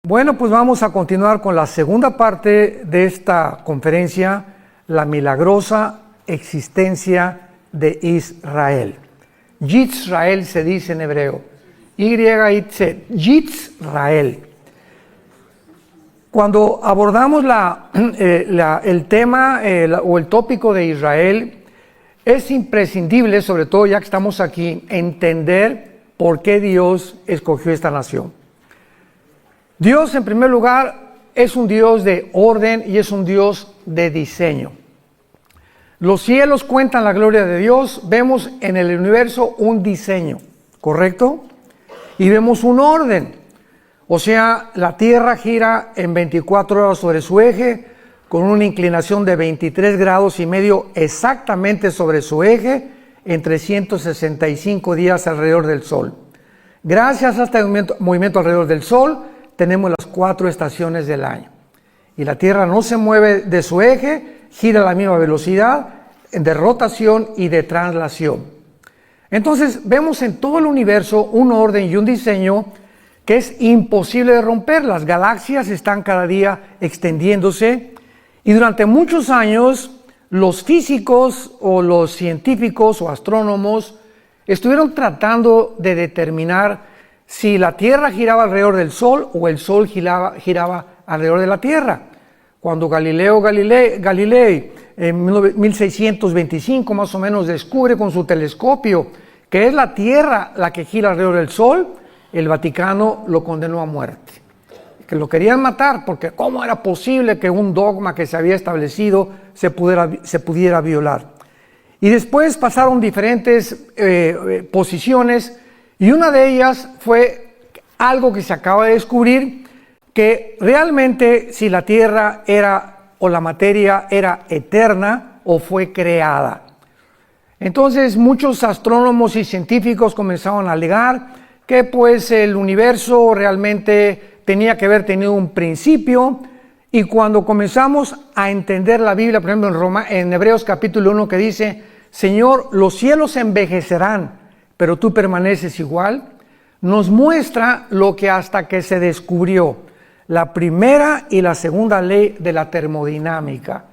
Bueno, pues vamos a continuar con la segunda parte de esta conferencia, la milagrosa existencia de Israel. Yisrael se dice en hebreo, Y-I-T, Yisrael. Cuando abordamos el tema o el tópico de Israel, es imprescindible, sobre todo ya que estamos aquí, entender por qué Dios escogió esta nación. Dios, en primer lugar, es un Dios de orden y es un Dios de diseño. Los cielos cuentan la gloria de Dios, vemos en el universo un diseño, ¿correcto? Y vemos un orden, o sea, la Tierra gira en 24 horas sobre su eje, con una inclinación de 23 grados y medio exactamente sobre su eje, en 365 días alrededor del Sol. Gracias a este movimiento alrededor del Sol, tenemos las 4 estaciones del año. Y la Tierra no se mueve de su eje, gira a la misma velocidad de rotación y de traslación. Entonces vemos en todo el universo un orden y un diseño que es imposible de romper. Las galaxias están cada día extendiéndose y durante muchos años los físicos o los científicos o astrónomos estuvieron tratando de determinar si la Tierra giraba alrededor del Sol o el Sol giraba alrededor de la Tierra. Cuando Galileo Galilei, en 1625 más o menos, descubre con su telescopio que es la Tierra la que gira alrededor del Sol, el Vaticano lo condenó a muerte. Que lo querían matar porque ¿cómo era posible que un dogma que se había establecido se pudiera violar? Y después pasaron diferentes posiciones. Y una de ellas fue algo que se acaba de descubrir, que realmente si la Tierra o la materia era eterna o fue creada. Entonces muchos astrónomos y científicos comenzaron a alegar que pues el universo realmente tenía que haber tenido un principio, y cuando comenzamos a entender la Biblia, por ejemplo en Hebreos capítulo 1 que dice, Señor, los cielos envejecerán, pero tú permaneces igual, nos muestra lo que hasta que se descubrió la primera y la segunda ley de la termodinámica,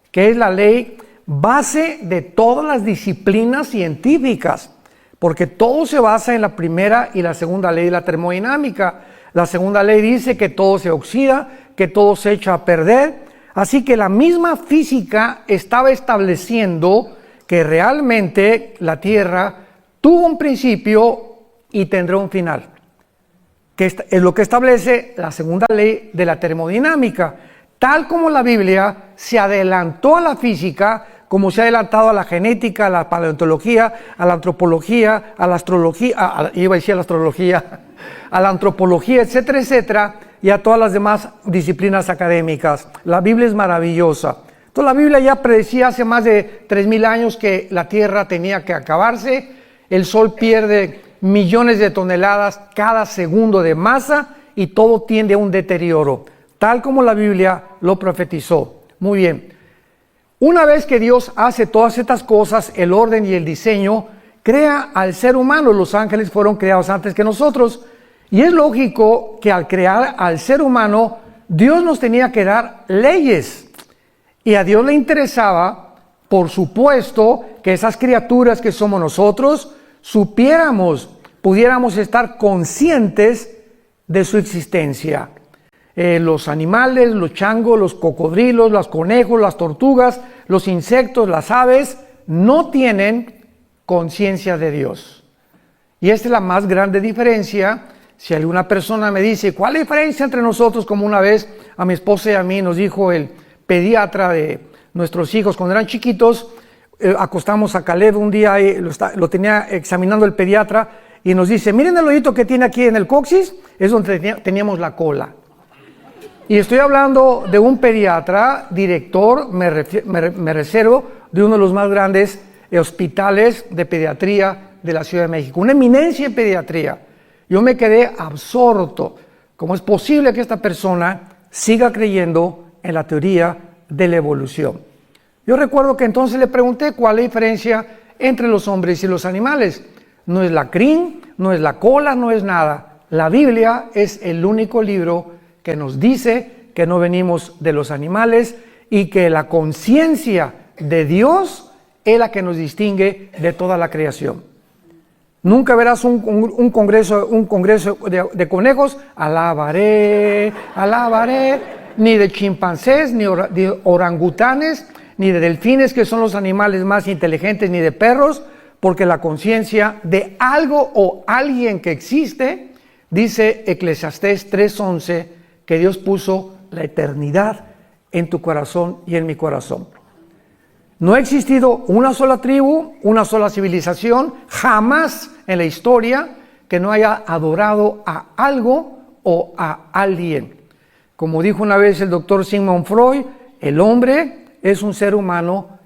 que es la ley base de todas las disciplinas científicas, porque todo se basa en la primera y la segunda ley de la termodinámica. La segunda ley dice que todo se oxida, que todo se echa a perder, así que la misma física estaba estableciendo que realmente la Tierra tuvo un principio y tendrá un final, que es lo que establece la segunda ley de la termodinámica, tal como la Biblia se adelantó a la física, como se ha adelantado a la genética, a la paleontología, a la antropología, a la astrología, a la antropología, etcétera, etcétera, y a todas las demás disciplinas académicas. La Biblia es maravillosa. Entonces la Biblia ya predecía hace más de 3000 años que la Tierra tenía que acabarse. El Sol pierde millones de toneladas cada segundo de masa y todo tiende a un deterioro, tal como la Biblia lo profetizó. Muy bien. Una vez que Dios hace todas estas cosas, el orden y el diseño, crea al ser humano. Los ángeles fueron creados antes que nosotros. Y es lógico que al crear al ser humano, Dios nos tenía que dar leyes. Y a Dios le interesaba, por supuesto, que esas criaturas que somos nosotros, pudiéramos estar conscientes de su existencia. Los animales, los changos, los cocodrilos, los conejos, las tortugas, los insectos, las aves, no tienen conciencia de Dios. Y esta es la más grande diferencia. Si alguna persona me dice, ¿cuál es la diferencia entre nosotros? Como una vez a mi esposa y a mí nos dijo el pediatra de nuestros hijos cuando eran chiquitos, acostamos a Caleb un día y lo tenía examinando el pediatra y nos dice, miren el hoyito que tiene aquí en el coxis, es donde teníamos la cola. Y estoy hablando de un pediatra, director, me reservo, de uno de los más grandes hospitales de pediatría de la Ciudad de México, una eminencia en pediatría. Yo me quedé absorto. ¿Cómo es posible que esta persona siga creyendo en la teoría de la evolución? Yo recuerdo que entonces le pregunté cuál es la diferencia entre los hombres y los animales. No es la crin, no es la cola, no es nada. La Biblia es el único libro que nos dice que no venimos de los animales y que la conciencia de Dios es la que nos distingue de toda la creación. Nunca verás un congreso de conejos, alabaré, ni de chimpancés, ni de orangutanes, ni de delfines, que son los animales más inteligentes, ni de perros, porque la conciencia de algo o alguien que existe, dice Eclesiastés 3:11, que Dios puso la eternidad en tu corazón y en mi corazón. No ha existido una sola tribu, una sola civilización, jamás en la historia, que no haya adorado a algo o a alguien. Como dijo una vez el doctor Sigmund Freud, el hombre es un ser humano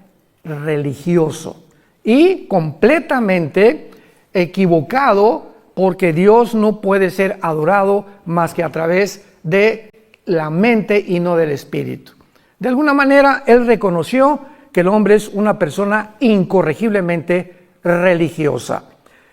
religioso y completamente equivocado, porque Dios no puede ser adorado más que a través de la mente y no del espíritu. De alguna manera, él reconoció que el hombre es una persona incorregiblemente religiosa.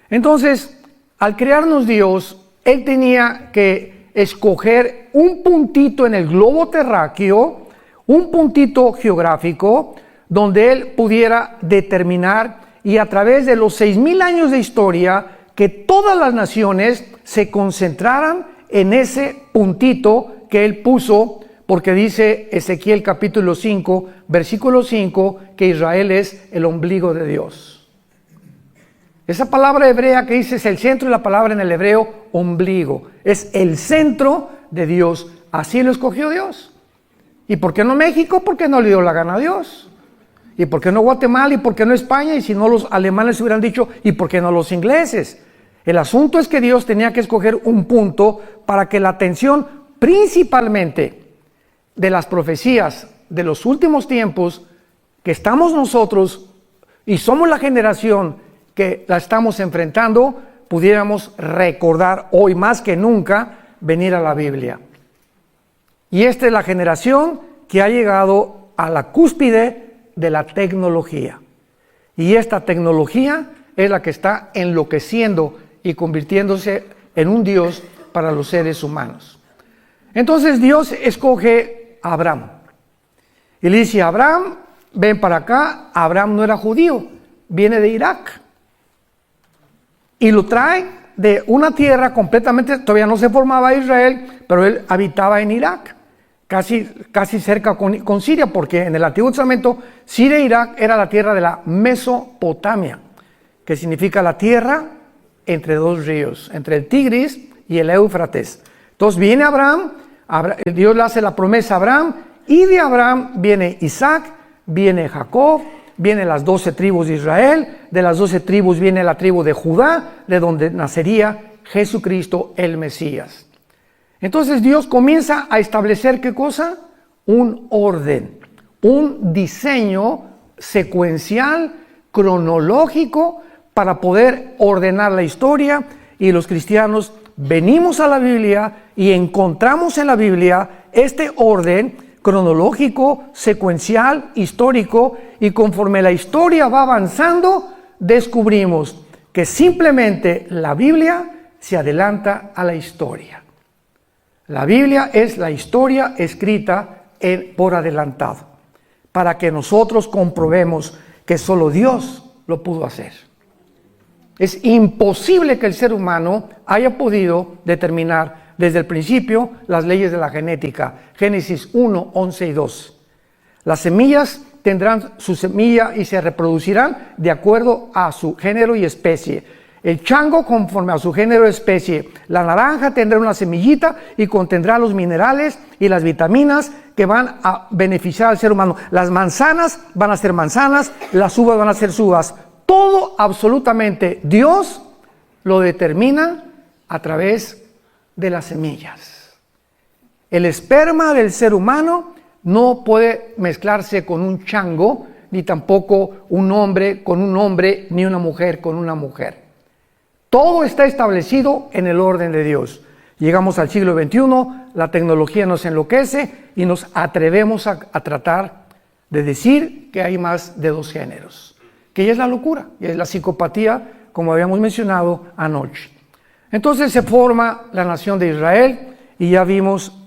Entonces, al crearnos Dios, él tenía que escoger un puntito en el globo terráqueo, un puntito geográfico, donde él pudiera determinar, y a través de los 6,000 años de historia, que todas las naciones se concentraran en ese puntito que él puso, porque dice Ezequiel capítulo 5, versículo 5, que Israel es el ombligo de Dios. Esa palabra hebrea que dice es el centro, y la palabra en el hebreo ombligo, es el centro de Dios. Así lo escogió Dios. ¿Y por qué no México? Porque no le dio la gana a Dios. ¿Y por qué no Guatemala? ¿Y por qué no España? Y si no, los alemanes hubieran dicho, ¿y por qué no los ingleses? El asunto es que Dios tenía que escoger un punto para que la atención principalmente de las profecías de los últimos tiempos, que estamos nosotros y somos la generación que la estamos enfrentando, pudiéramos recordar hoy más que nunca venir a la Biblia. Y esta es la generación que ha llegado a la cúspide de la tecnología. Y esta tecnología es la que está enloqueciendo y convirtiéndose en un Dios para los seres humanos. Entonces Dios escoge a Abraham. Y le dice a Abraham, ven para acá. Abraham no era judío, viene de Irak. Y lo trae de una tierra completamente, todavía no se formaba Israel, pero él habitaba en Irak, casi cerca con Siria, porque en el Antiguo Testamento Siria e Irak era la tierra de la Mesopotamia, que significa la tierra entre dos ríos, entre el Tigris y el Éufrates. Entonces viene Abraham, Dios le hace la promesa a Abraham, y de Abraham viene Isaac, viene Jacob, vienen las 12 tribus de Israel, de las 12 tribus viene la tribu de Judá, de donde nacería Jesucristo el Mesías. Entonces Dios comienza a establecer, ¿qué cosa? Un orden, un diseño secuencial, cronológico, para poder ordenar la historia, y los cristianos venimos a la Biblia y encontramos en la Biblia este orden cronológico, secuencial, histórico, y conforme la historia va avanzando, descubrimos que simplemente la Biblia se adelanta a la historia. La Biblia es la historia escrita por adelantado, para que nosotros comprobemos que solo Dios lo pudo hacer. Es imposible que el ser humano haya podido determinar desde el principio las leyes de la genética. Génesis 1, 11 y 12. Las semillas tendrán su semilla y se reproducirán de acuerdo a su género y especie. El chango conforme a su género y especie. La naranja tendrá una semillita y contendrá los minerales y las vitaminas que van a beneficiar al ser humano. Las manzanas van a ser manzanas, las uvas van a ser uvas. Todo absolutamente Dios lo determina a través de las semillas. El esperma del ser humano no puede mezclarse con un chango, ni tampoco un hombre con un hombre, ni una mujer con una mujer. Todo está establecido en el orden de Dios. Llegamos al siglo XXI, la tecnología nos enloquece y nos atrevemos a tratar de decir que hay más de dos géneros, que ya es la locura, y es la psicopatía, como habíamos mencionado anoche. Entonces se forma la nación de Israel, y ya vimos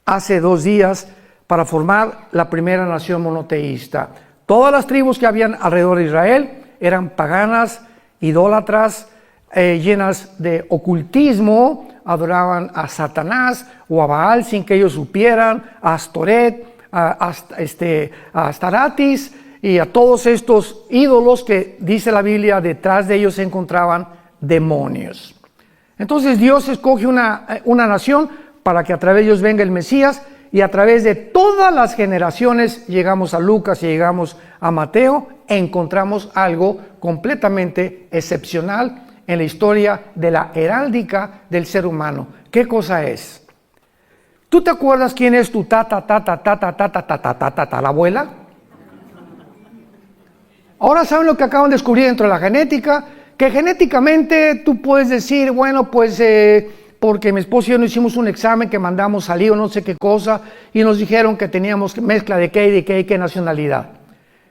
hace 2 días para formar la primera nación monoteísta. Todas las tribus que habían alrededor de Israel eran paganas, idólatras, llenas de ocultismo, adoraban a Satanás o a Baal sin que ellos supieran, a Astoret, a Astaratis y a todos estos ídolos que dice la Biblia, detrás de ellos se encontraban demonios. Entonces Dios escoge una nación para que a través de ellos venga el Mesías, y a través de todas las generaciones llegamos a Lucas y llegamos a Mateo, encontramos algo completamente excepcional en la historia de la heráldica del ser humano. ¿Qué cosa es? ¿Tú te acuerdas quién es tu la abuela? Ahora saben lo que acaban de descubrir dentro de la genética, que genéticamente tú puedes decir, bueno, pues porque mi esposo y yo no hicimos un examen que mandamos salir o no sé qué cosa, y nos dijeron que teníamos mezcla de qué y de qué nacionalidad.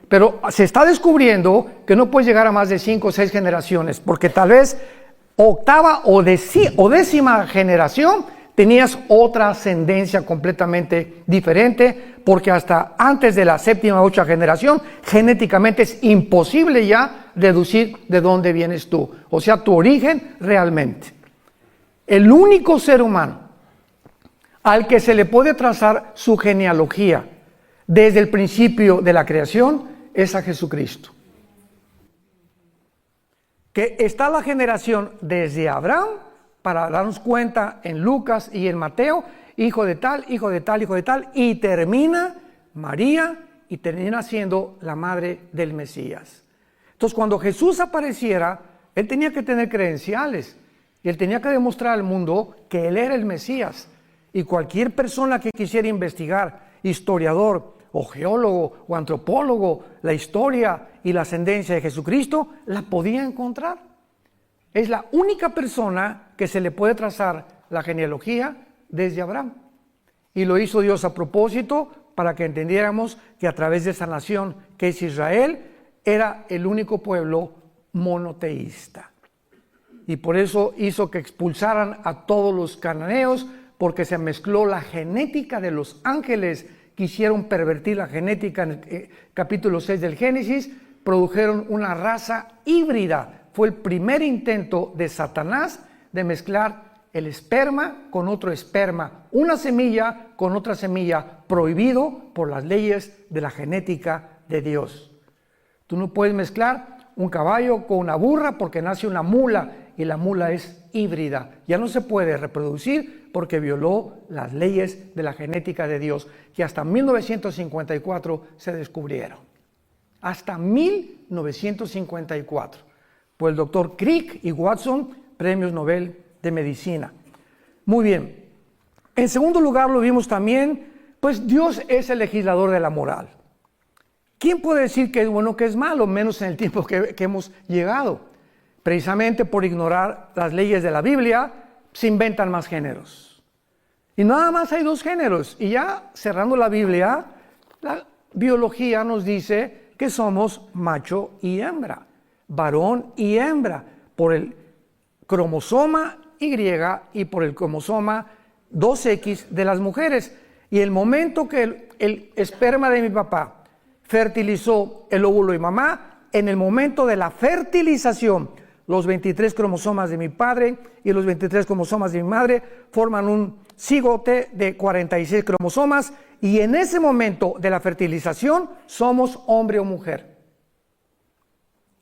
Pero se está descubriendo que no puedes llegar a más de 5 o 6 generaciones, porque tal vez octava o décima generación tenías otra ascendencia completamente diferente, porque hasta antes de la 7ª o 8ª generación, genéticamente es imposible ya deducir de dónde vienes tú, o sea, tu origen realmente. El único ser humano al que se le puede trazar su genealogía desde el principio de la creación es a Jesucristo. Que está la generación desde Abraham, para darnos cuenta en Lucas y en Mateo, hijo de tal, hijo de tal, hijo de tal, y termina María y termina siendo la madre del Mesías. Entonces, cuando Jesús apareciera, él tenía que tener credenciales. Y él tenía que demostrar al mundo que él era el Mesías. Y cualquier persona que quisiera investigar, historiador o geólogo o antropólogo, la historia y la ascendencia de Jesucristo, la podía encontrar. Es la única persona que se le puede trazar la genealogía desde Abraham. Y lo hizo Dios a propósito para que entendiéramos que a través de esa nación que es Israel, era el único pueblo monoteísta. Y por eso hizo que expulsaran a todos los cananeos, porque se mezcló la genética de los ángeles, quisieron pervertir la genética en el capítulo 6 del Génesis, produjeron una raza híbrida. Fue el primer intento de Satanás de mezclar el esperma con otro esperma, una semilla con otra semilla, prohibido por las leyes de la genética de Dios. Tú no puedes mezclar un caballo con una burra porque nace una mula, y la mula es híbrida. Ya no se puede reproducir porque violó las leyes de la genética de Dios, que hasta 1954 se descubrieron. Hasta 1954. Por el doctor Crick y Watson, premios Nobel de Medicina. Muy bien. En segundo lugar, lo vimos también, pues Dios es el legislador de la moral. ¿Quién puede decir que es bueno, que es malo, menos en el tiempo que hemos llegado? Precisamente por ignorar las leyes de la Biblia, se inventan más géneros. Y nada más hay 2 géneros. Y ya cerrando la Biblia, la biología nos dice que somos macho y hembra, varón y hembra, por el cromosoma Y y por el cromosoma 2X de las mujeres. Y el momento que el esperma de mi papá fertilizó el óvulo de mamá, en el momento de la fertilización, los 23 cromosomas de mi padre y los 23 cromosomas de mi madre forman un cigote de 46 cromosomas, y en ese momento de la fertilización somos hombre o mujer.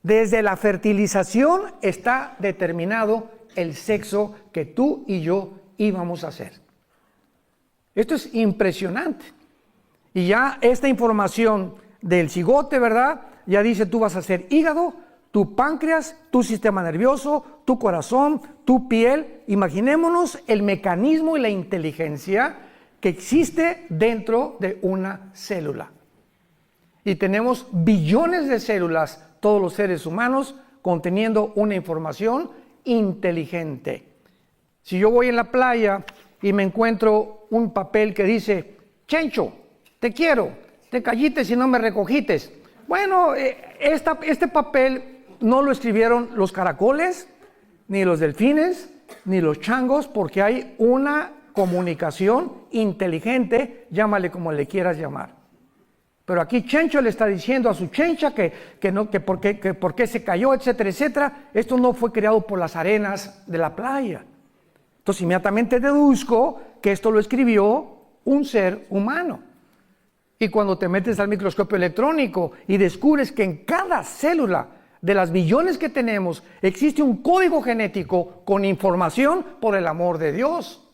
Desde la fertilización está determinado el sexo que tú y yo íbamos a hacer. Esto es impresionante. Y ya esta información del cigote, ¿verdad? Ya dice, tú vas a ser hígado, tu páncreas, tu sistema nervioso, tu corazón, tu piel. Imaginémonos el mecanismo y la inteligencia que existe dentro de una célula. Y tenemos billones de células, todos los seres humanos, conteniendo una información inteligente. Si yo voy en la playa y me encuentro un papel que dice, Chencho, te quiero, te callites y no me recogites. Bueno, este papel no lo escribieron los caracoles, ni los delfines, ni los changos, porque hay una comunicación inteligente, llámale como le quieras llamar. Pero aquí Chencho le está diciendo a su chencha que por qué se cayó, etcétera, etcétera. Esto no fue creado por las arenas de la playa. Entonces inmediatamente deduzco que esto lo escribió un ser humano. Y cuando te metes al microscopio electrónico y descubres que en cada célula de las billones que tenemos existe un código genético con información por el amor de Dios.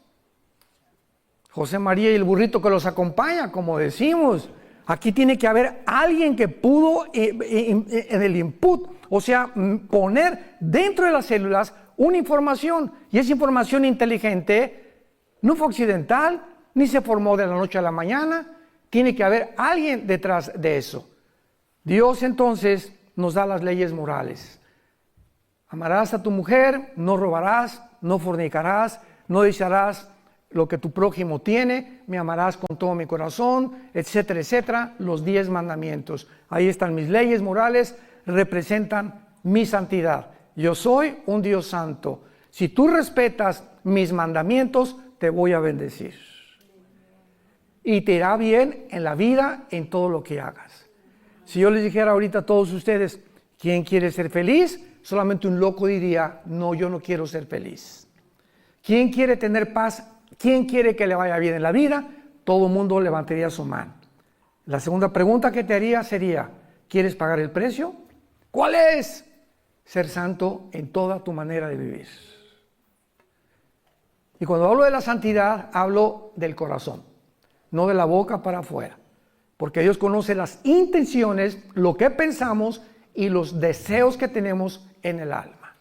José María y el burrito que los acompaña, como decimos. Aquí tiene que haber alguien que pudo en el input, o sea, poner dentro de las células una información. Y esa información inteligente no fue accidental, ni se formó de la noche a la mañana. Tiene que haber alguien detrás de eso. Dios entonces nos da las leyes morales. Amarás a tu mujer, no robarás, no fornicarás, no desearás lo que tu prójimo tiene, me amarás con todo mi corazón, etcétera, etcétera, los 10 mandamientos. Ahí están mis leyes morales, representan mi santidad. Yo soy un Dios santo. Si tú respetas mis mandamientos, te voy a bendecir. Y te irá bien en la vida, en todo lo que hagas. Si yo les dijera ahorita a todos ustedes, ¿quién quiere ser feliz? Solamente un loco diría, no, yo no quiero ser feliz. ¿Quién quiere tener paz? ¿Quién quiere que le vaya bien en la vida? Todo el mundo levantaría su mano. La segunda pregunta que te haría sería, ¿quieres pagar el precio? ¿Cuál es? Ser santo en toda tu manera de vivir. Y cuando hablo de la santidad, hablo del corazón, no de la boca para afuera. Porque Dios conoce las intenciones, lo que pensamos y los deseos que tenemos en el alma.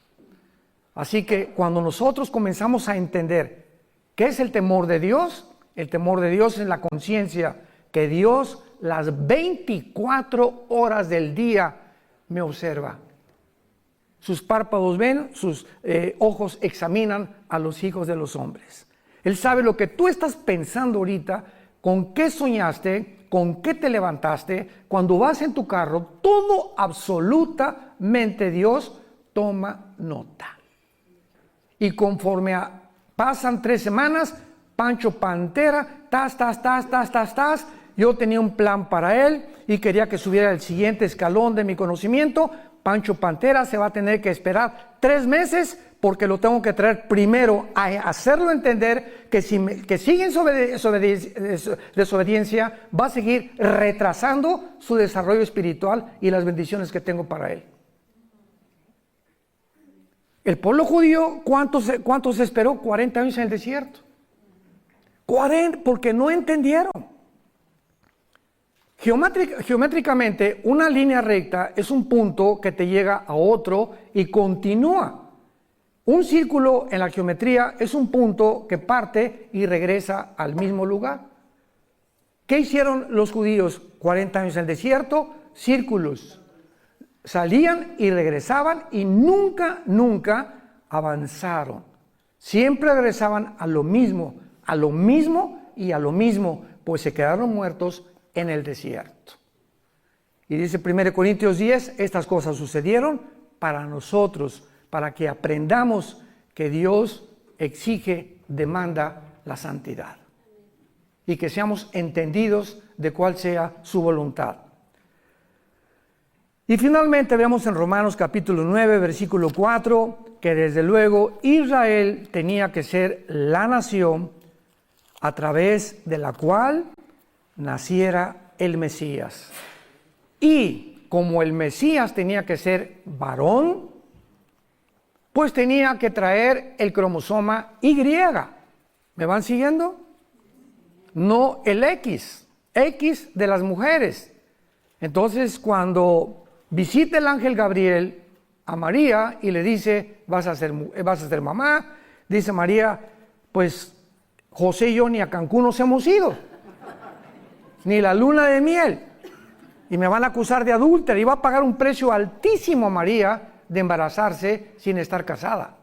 Así que cuando nosotros comenzamos a entender ¿qué es el temor de Dios? El temor de Dios es la conciencia que Dios las 24 horas del día me observa. Sus párpados ven, sus ojos examinan a los hijos de los hombres. Él sabe lo que tú estás pensando ahorita, con qué soñaste, con qué te levantaste, cuando vas en tu carro, todo absolutamente Dios toma nota. Y conforme pasan 3 semanas, Pancho Pantera, yo tenía un plan para él y quería que subiera el siguiente escalón de mi conocimiento. Pancho Pantera se va a tener que esperar 3 meses porque lo tengo que traer primero a hacerlo entender que que sigue en desobediencia, va a seguir retrasando su desarrollo espiritual y las bendiciones que tengo para él. El pueblo judío, ¿cuántos esperó? 40 años en el desierto. 40, porque no entendieron. Geométricamente, una línea recta es un punto que te llega a otro y continúa. Un círculo en la geometría es un punto que parte y regresa al mismo lugar. ¿Qué hicieron los judíos 40 años en el desierto? Círculos. Salían y regresaban y nunca avanzaron. Siempre regresaban a lo mismo y a lo mismo, pues se quedaron muertos en el desierto. Y dice 1 Corintios 10, estas cosas sucedieron para nosotros, para que aprendamos que Dios exige, demanda la santidad. Y que seamos entendidos de cuál sea su voluntad. Y finalmente vemos en Romanos capítulo 9, versículo 4, que desde luego Israel tenía que ser la nación a través de la cual naciera el Mesías. Y como el Mesías tenía que ser varón, pues tenía que traer el cromosoma Y. ¿Me van siguiendo? No el X de las mujeres. Entonces, cuando visita el ángel Gabriel a María y le dice, vas a ser mamá, dice María, pues José y yo ni a Cancún nos hemos ido, ni la luna de miel, y me van a acusar de adúltera, y va a pagar un precio altísimo María de embarazarse sin estar casada.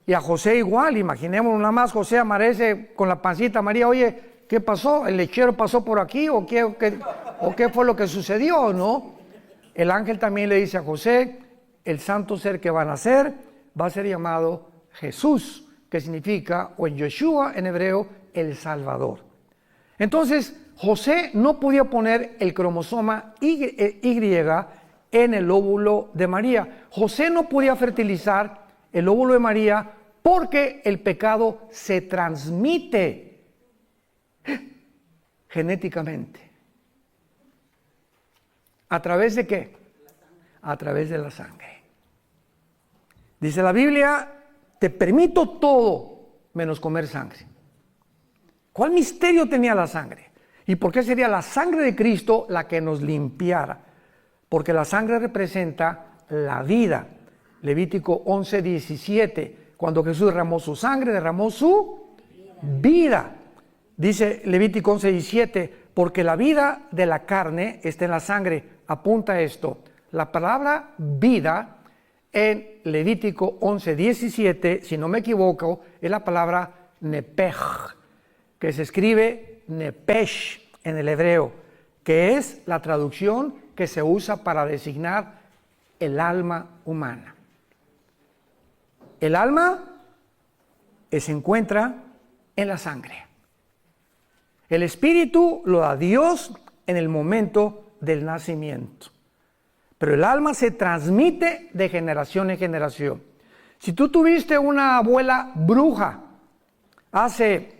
Y a José igual, imaginemos nada más, José amanece con la pancita, María, oye, ¿qué pasó? ¿El lechero pasó por aquí? ¿O qué fue lo que sucedió? ¿No? El ángel también le dice a José, el santo ser que va a nacer va a ser llamado Jesús, que significa, o en Yeshua en hebreo, el Salvador. Entonces, José no podía poner el cromosoma Y en el óvulo de María. José no podía fertilizar el óvulo de María porque el pecado se transmite genéticamente. ¿A través de qué? A través de la sangre. Dice la Biblia, te permito todo menos comer sangre. ¿Cuál misterio tenía la sangre? ¿Y por qué sería la sangre de Cristo la que nos limpiara? Porque la sangre representa la vida. Levítico 11:17, cuando Jesús derramó su sangre, derramó su vida. Dice Levítico 11:17, porque la vida de la carne está en la sangre. Apunta esto. La palabra vida en Levítico 11:17, si no me equivoco, es la palabra nepej, que se escribe nepesh en el hebreo, que es la traducción que se usa para designar el alma humana. El alma se encuentra en la sangre. El espíritu lo da Dios en el momento del nacimiento. Pero el alma se transmite de generación en generación. Si tú tuviste una abuela bruja hace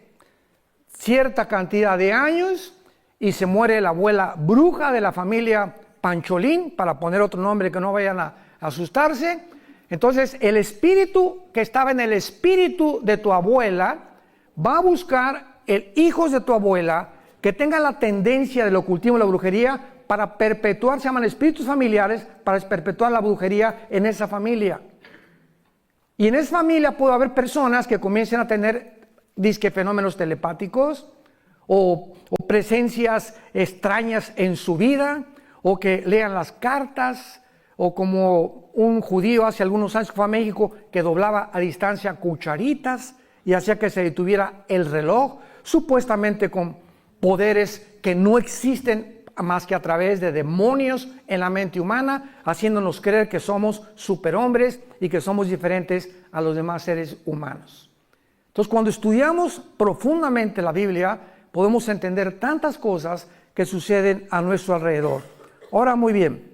cierta cantidad de años y se muere la abuela bruja de la familia Pancholín, para poner otro nombre que no vayan a asustarse, entonces el espíritu que estaba en el espíritu de tu abuela va a buscar hijos de tu abuela que tengan la tendencia del ocultismo y la brujería para perpetuar, se llaman espíritus familiares, para perpetuar la brujería en esa familia. Y en esa familia puede haber personas que comiencen a tener disque fenómenos telepáticos o presencias extrañas en su vida, o que lean las cartas, o como un judío hace algunos años que fue a México, que doblaba a distancia cucharitas y hacía que se detuviera el reloj, supuestamente con poderes que no existen más que a través de demonios en la mente humana, haciéndonos creer que somos superhombres y que somos diferentes a los demás seres humanos. Entonces, cuando estudiamos profundamente la Biblia, podemos entender tantas cosas que suceden a nuestro alrededor. Ahora, muy bien,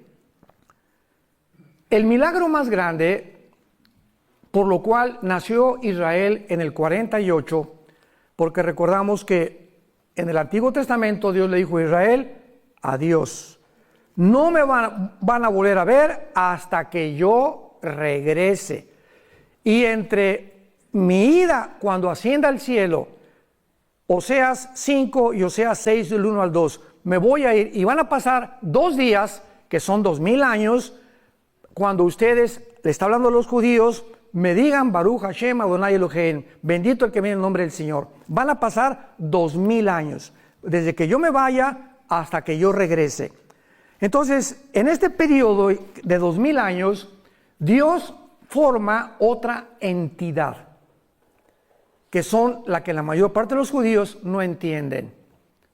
el milagro más grande por lo cual nació Israel en el 48, porque recordamos que en el Antiguo Testamento Dios le dijo a Israel, adiós, no me van a volver a ver hasta que yo regrese. Y entre mi ida cuando ascienda al cielo, Oseas 5 y Oseas 6 del 1 al 2, me voy a ir y van a pasar 2 días, que son 2000 años, cuando ustedes, le está hablando a los judíos, me digan Baruch Hashem Adonai Elohim, bendito el que viene en el nombre del Señor. Van a pasar 2000 años, desde que yo me vaya hasta que yo regrese. Entonces, en este periodo de 2000 años, Dios forma otra entidad, que son la que la mayor parte de los judíos no entienden.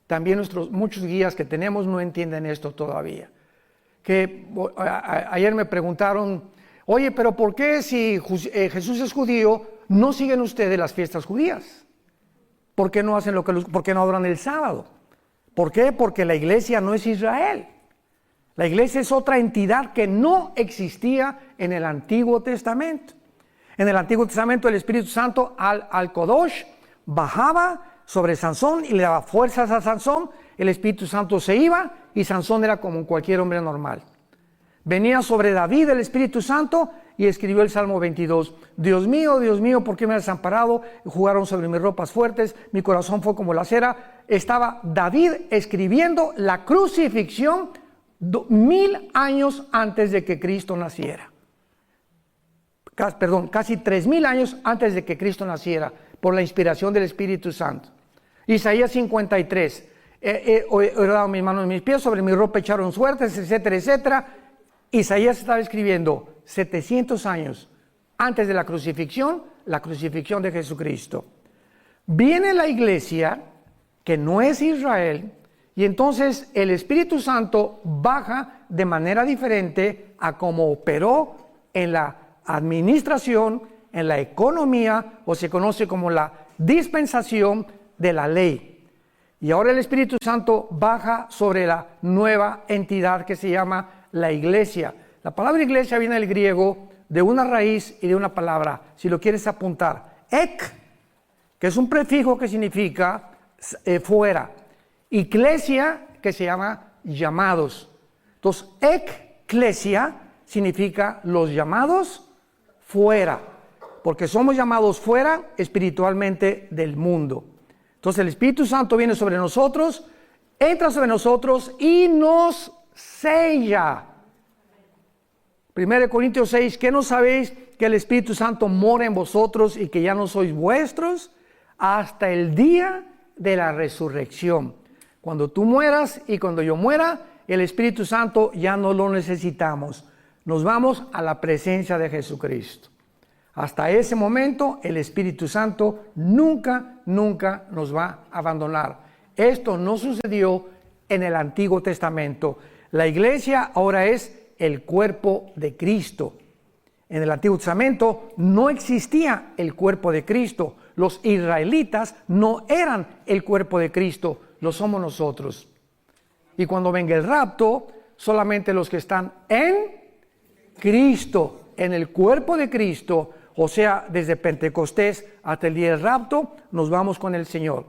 También muchos guías que tenemos no entienden esto todavía. Que ayer me preguntaron, oye, pero ¿por qué si Jesús es judío, no siguen ustedes las fiestas judías? ¿Por qué no hacen por qué no adoran el sábado? ¿Por qué? Porque la iglesia no es Israel. La iglesia es otra entidad que no existía en el Antiguo Testamento. En el Antiguo Testamento el Espíritu Santo al Kodosh bajaba sobre Sansón y le daba fuerzas a Sansón. El Espíritu Santo se iba y Sansón era como cualquier hombre normal. Venía sobre David el Espíritu Santo y escribió el Salmo 22. Dios mío, ¿por qué me has desamparado? Jugaron sobre mis ropas fuertes, mi corazón fue como la cera. Estaba David escribiendo la crucifixión 1000 años antes de que Cristo naciera. Casi 3000 años antes de que Cristo naciera, por la inspiración del Espíritu Santo. Isaías 53. He dado mis manos y mis pies, sobre mi ropa echaron suertes, etcétera, etcétera. Isaías estaba escribiendo 700 años antes de la crucifixión de Jesucristo. Viene la iglesia, que no es Israel, y entonces el Espíritu Santo baja de manera diferente a como operó en la administración, en la economía, o se conoce como la dispensación de la ley. Y ahora el Espíritu Santo baja sobre la nueva entidad que se llama la iglesia. La palabra iglesia viene del griego de una raíz y de una palabra, si lo quieres apuntar, ek, que es un prefijo que significa fuera, iglesia, que se llama llamados. Entonces, eclesia significa los llamados fuera, porque somos llamados fuera espiritualmente del mundo. Entonces el Espíritu Santo viene sobre nosotros, entra sobre nosotros y nos sella. 1 Corintios 6, ¿qué no sabéis que el Espíritu Santo mora en vosotros y que ya no sois vuestros hasta el día de la resurrección? Cuando tú mueras y cuando yo muera, el Espíritu Santo ya no lo necesitamos. Nos vamos a la presencia de Jesucristo. Hasta ese momento, el Espíritu Santo nunca nos va a abandonar. Esto no sucedió en el Antiguo Testamento. La iglesia ahora es el cuerpo de Cristo. En el Antiguo Testamento no existía el cuerpo de Cristo. Los israelitas no eran el cuerpo de Cristo, lo somos nosotros. Y cuando venga el rapto, solamente los que están en Cristo, en el cuerpo de Cristo, o sea, desde Pentecostés hasta el día del rapto, nos vamos con el Señor.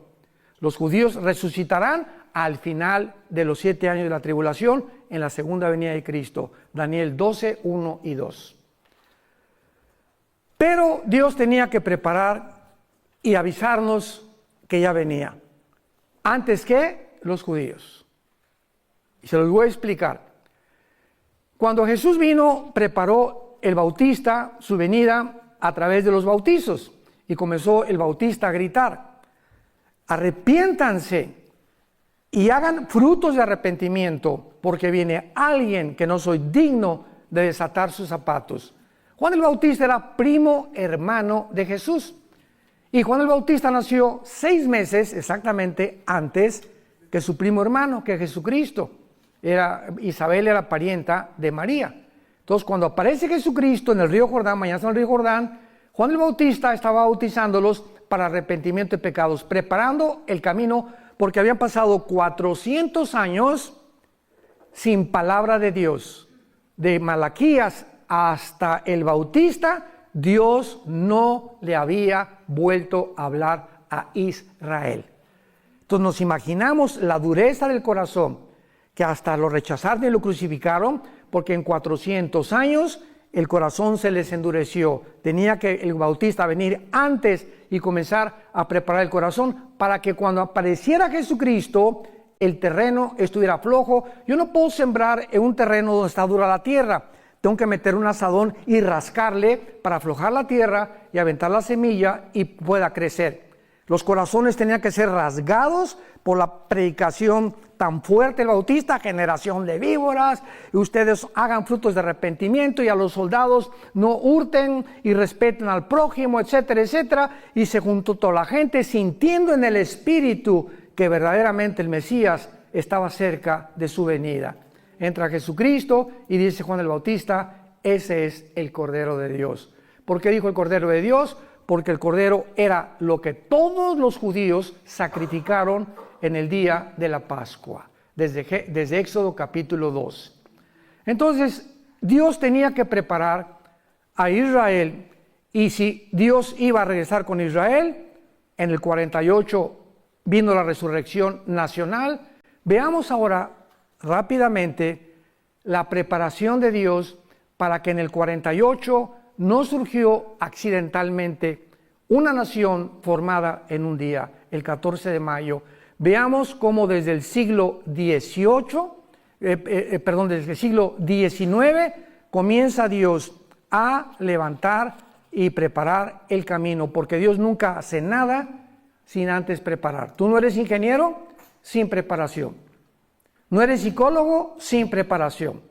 Los judíos resucitarán al final de los 7 años de la tribulación en la segunda venida de Cristo. Daniel 12, 1 y 2. Pero Dios tenía que preparar y avisarnos que ya venía. Antes que los judíos. Y se los voy a explicar. Cuando Jesús vino, preparó el Bautista su venida a través de los bautizos. Y comenzó el Bautista a gritar: arrepiéntanse y hagan frutos de arrepentimiento, porque viene alguien que no soy digno de desatar sus zapatos. Juan el Bautista era primo hermano de Jesús. Y Juan el Bautista nació 6 meses exactamente antes que su primo hermano, que Jesucristo. Isabel era parienta de María. Entonces, cuando aparece Jesucristo en el río Jordán, mañana en el río Jordán, Juan el Bautista estaba bautizándolos para arrepentimiento de pecados, preparando el camino, porque habían pasado 400 años sin palabra de Dios. De Malaquías hasta el Bautista, Dios no le había vuelto a hablar a Israel. Entonces nos imaginamos la dureza del corazón, que hasta lo rechazaron y lo crucificaron, porque en 400 años el corazón se les endureció. Tenía que el Bautista venir antes y comenzar a preparar el corazón para que cuando apareciera Jesucristo, el terreno estuviera flojo. Yo no puedo sembrar en un terreno donde está dura la tierra. Tengo que meter un azadón y rascarle para aflojar la tierra y aventar la semilla y pueda crecer. Los corazones tenían que ser rasgados por la predicación tan fuerte del Bautista: generación de víboras, y ustedes hagan frutos de arrepentimiento, y a los soldados no hurten y respeten al prójimo, etcétera, etcétera. Y se juntó toda la gente sintiendo en el espíritu que verdaderamente el Mesías estaba cerca de su venida. Entra Jesucristo y dice Juan el Bautista: ese es el Cordero de Dios. ¿Por qué dijo el Cordero de Dios? Porque el Cordero era lo que todos los judíos sacrificaron en el día de la Pascua, desde Éxodo capítulo 2. Entonces, Dios tenía que preparar a Israel, y si Dios iba a regresar con Israel, en el 48 vino la resurrección nacional. Veamos ahora rápidamente la preparación de Dios para que en el 48 no surgió accidentalmente una nación formada en un día, el 14 de mayo. Veamos cómo desde el siglo XVIII, desde el siglo XIX, comienza Dios a levantar y preparar el camino, porque Dios nunca hace nada sin antes preparar. Tú no eres ingeniero sin preparación. No eres psicólogo sin preparación.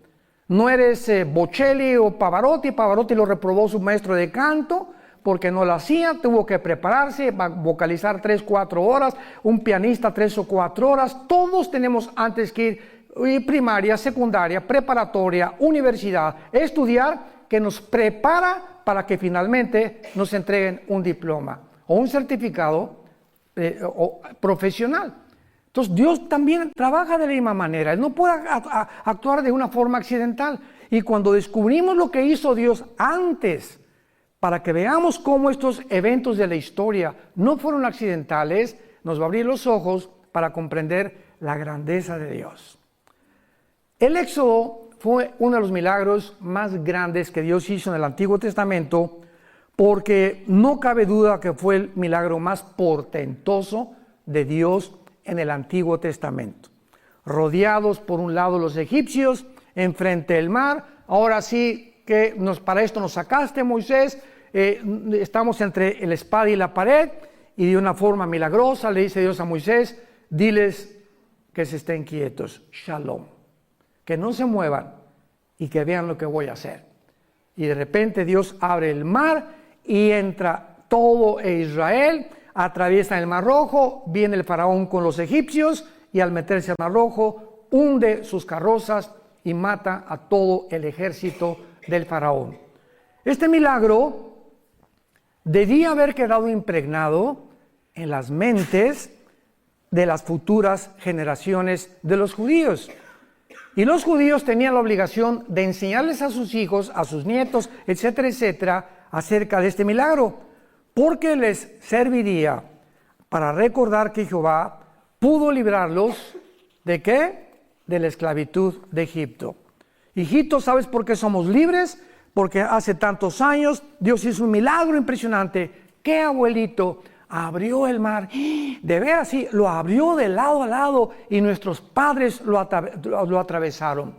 No eres Bocelli o Pavarotti. Pavarotti lo reprobó su maestro de canto porque no lo hacía, tuvo que prepararse, vocalizar 3-4 horas, un pianista 3 o 4 horas. Todos tenemos antes que ir primaria, secundaria, preparatoria, universidad, estudiar, que nos prepara para que finalmente nos entreguen un diploma o un certificado o profesional. Entonces Dios también trabaja de la misma manera. Él no puede actuar de una forma accidental. Y cuando descubrimos lo que hizo Dios antes, para que veamos cómo estos eventos de la historia no fueron accidentales, nos va a abrir los ojos para comprender la grandeza de Dios. El Éxodo fue uno de los milagros más grandes que Dios hizo en el Antiguo Testamento, porque no cabe duda que fue el milagro más portentoso de Dios en el Antiguo Testamento. Rodeados por un lado los egipcios, enfrente del mar, ahora sí que para esto nos sacaste, Moisés, estamos entre la espada y la pared, y de una forma milagrosa le dice Dios a Moisés, diles que se estén quietos, shalom, que no se muevan y que vean lo que voy a hacer. Y de repente Dios abre el mar y entra todo Israel, atraviesa el Mar Rojo, viene el faraón con los egipcios y al meterse al Mar Rojo hunde sus carrozas y mata a todo el ejército del faraón. Este milagro debía haber quedado impregnado en las mentes de las futuras generaciones de los judíos. Y los judíos tenían la obligación de enseñarles a sus hijos, a sus nietos, etcétera, etcétera, acerca de este milagro, porque les serviría para recordar que Jehová pudo librarlos ¿de qué? De la esclavitud de Egipto. Hijito, ¿sabes por qué somos libres? Porque hace tantos años Dios hizo un milagro impresionante. ¿Qué abuelito? Abrió el mar, de veras sí, lo abrió de lado a lado y nuestros padres lo atravesaron.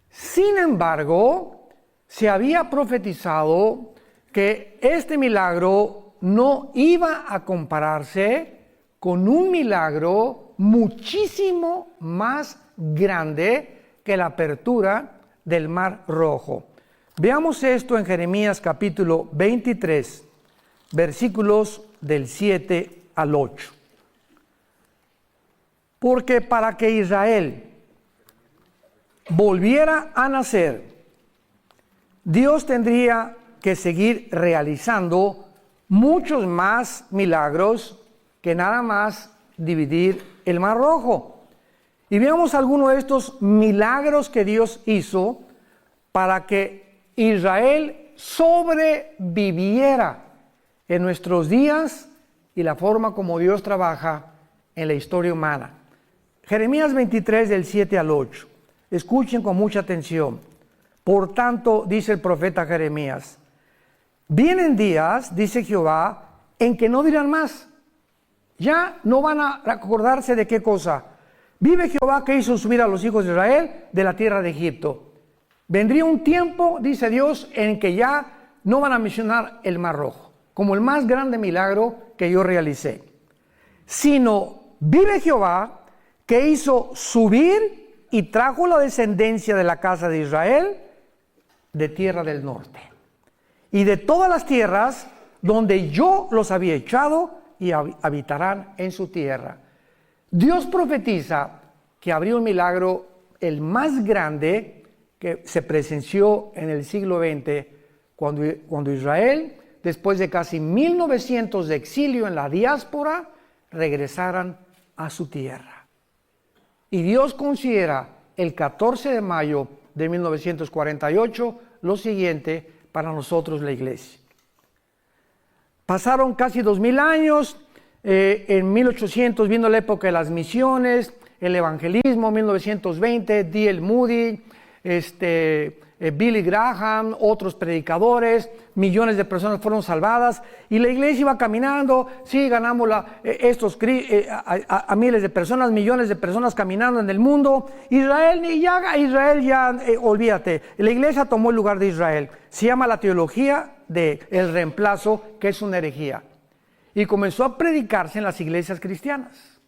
Sin embargo, se había profetizado que este milagro no iba a compararse con un milagro muchísimo más grande que la apertura del Mar Rojo. Veamos esto en Jeremías capítulo 23, versículos del 7 al 8. Porque para que Israel volviera a nacer, Dios tendría que seguir realizando muchos más milagros que nada más dividir el Mar Rojo. Y veamos algunos de estos milagros que Dios hizo para que Israel sobreviviera en nuestros días y la forma como Dios trabaja en la historia humana. Jeremías 23 del 7 al 8. Escuchen con mucha atención. Por tanto, dice el profeta Jeremías, vienen días, dice Jehová, en que no dirán más. Ya no van a acordarse de qué cosa. Vive Jehová que hizo subir a los hijos de Israel de la tierra de Egipto. Vendría un tiempo, dice Dios, en que ya no van a mencionar el Mar Rojo como el más grande milagro que yo realicé, sino vive Jehová que hizo subir y trajo la descendencia de la casa de Israel de tierra del norte y de todas las tierras donde yo los había echado y habitarán en su tierra. Dios profetiza que habría un milagro, el más grande que se presenció en el siglo XX, cuando Israel, después de casi 1900 de exilio en la diáspora, regresaran a su tierra. Y Dios considera el 14 de mayo de 1948 lo siguiente para nosotros la iglesia. Pasaron casi 2000 años, en 1800 vino la época de las misiones, el evangelismo, 1920, D.L. Moody, Billy Graham, otros predicadores, millones de personas fueron salvadas y la iglesia iba caminando, sí, ganamos a miles de personas, millones de personas caminando en el mundo. Israel ya, olvídate, la iglesia tomó el lugar de Israel. Se llama la teología del reemplazo, que es una herejía. Y comenzó a predicarse en las iglesias cristianas,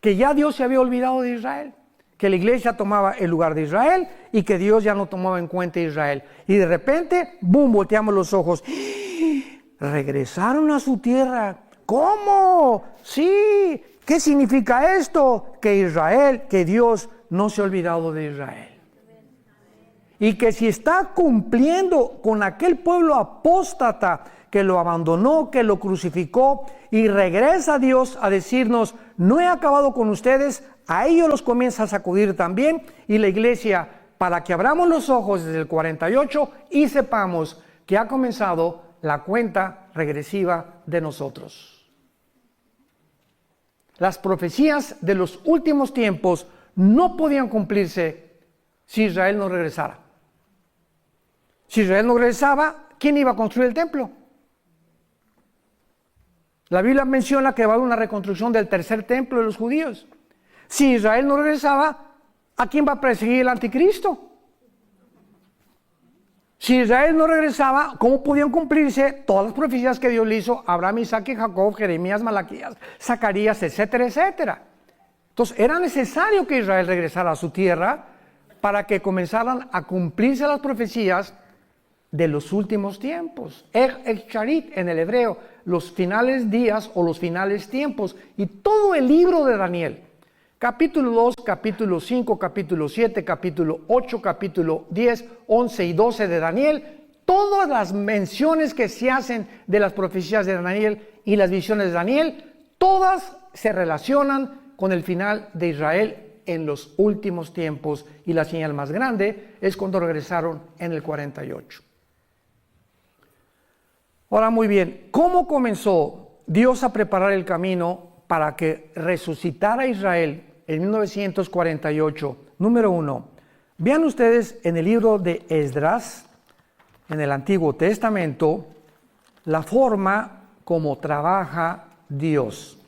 que ya Dios se había olvidado de Israel, que la iglesia tomaba el lugar de Israel y que Dios ya no tomaba en cuenta a Israel. Y de repente, ¡boom!, volteamos los ojos. Regresaron a su tierra. ¿Cómo? Sí. ¿Qué significa esto? Que Dios no se ha olvidado de Israel. y que si está cumpliendo con aquel pueblo apóstata que lo abandonó, que lo crucificó, y regresa a Dios a decirnos, no he acabado con ustedes, a ellos los comienza a sacudir también, y la iglesia, para que abramos los ojos desde el 48 y sepamos que ha comenzado la cuenta regresiva de nosotros. Las profecías de los últimos tiempos no podían cumplirse si Israel no regresara. Si Israel no regresaba, ¿quién iba a construir el templo? La Biblia menciona que va a haber una reconstrucción del tercer templo de los judíos. Si Israel no regresaba, ¿a quién va a perseguir el anticristo? Si Israel no regresaba, ¿cómo podían cumplirse todas las profecías que Dios le hizo a Abraham, Isaac y Jacob, Jeremías, Malaquías, Zacarías, etcétera, etcétera? Entonces era necesario que Israel regresara a su tierra para que comenzaran a cumplirse las profecías de los últimos tiempos. Charit en el hebreo, los finales días o los finales tiempos, y todo el libro de Daniel. Capítulo 2, capítulo 5, capítulo 7, capítulo 8, capítulo 10, 11 y 12 de Daniel, todas las menciones que se hacen de las profecías de Daniel y las visiones de Daniel, todas se relacionan con el final de Israel en los últimos tiempos, y la señal más grande es cuando regresaron en el 48. Ahora, muy bien, ¿cómo comenzó Dios a preparar el camino para que resucitara Israel en 1948? Número 1, vean ustedes en el libro de Esdras, en el Antiguo Testamento, la forma como trabaja Dios.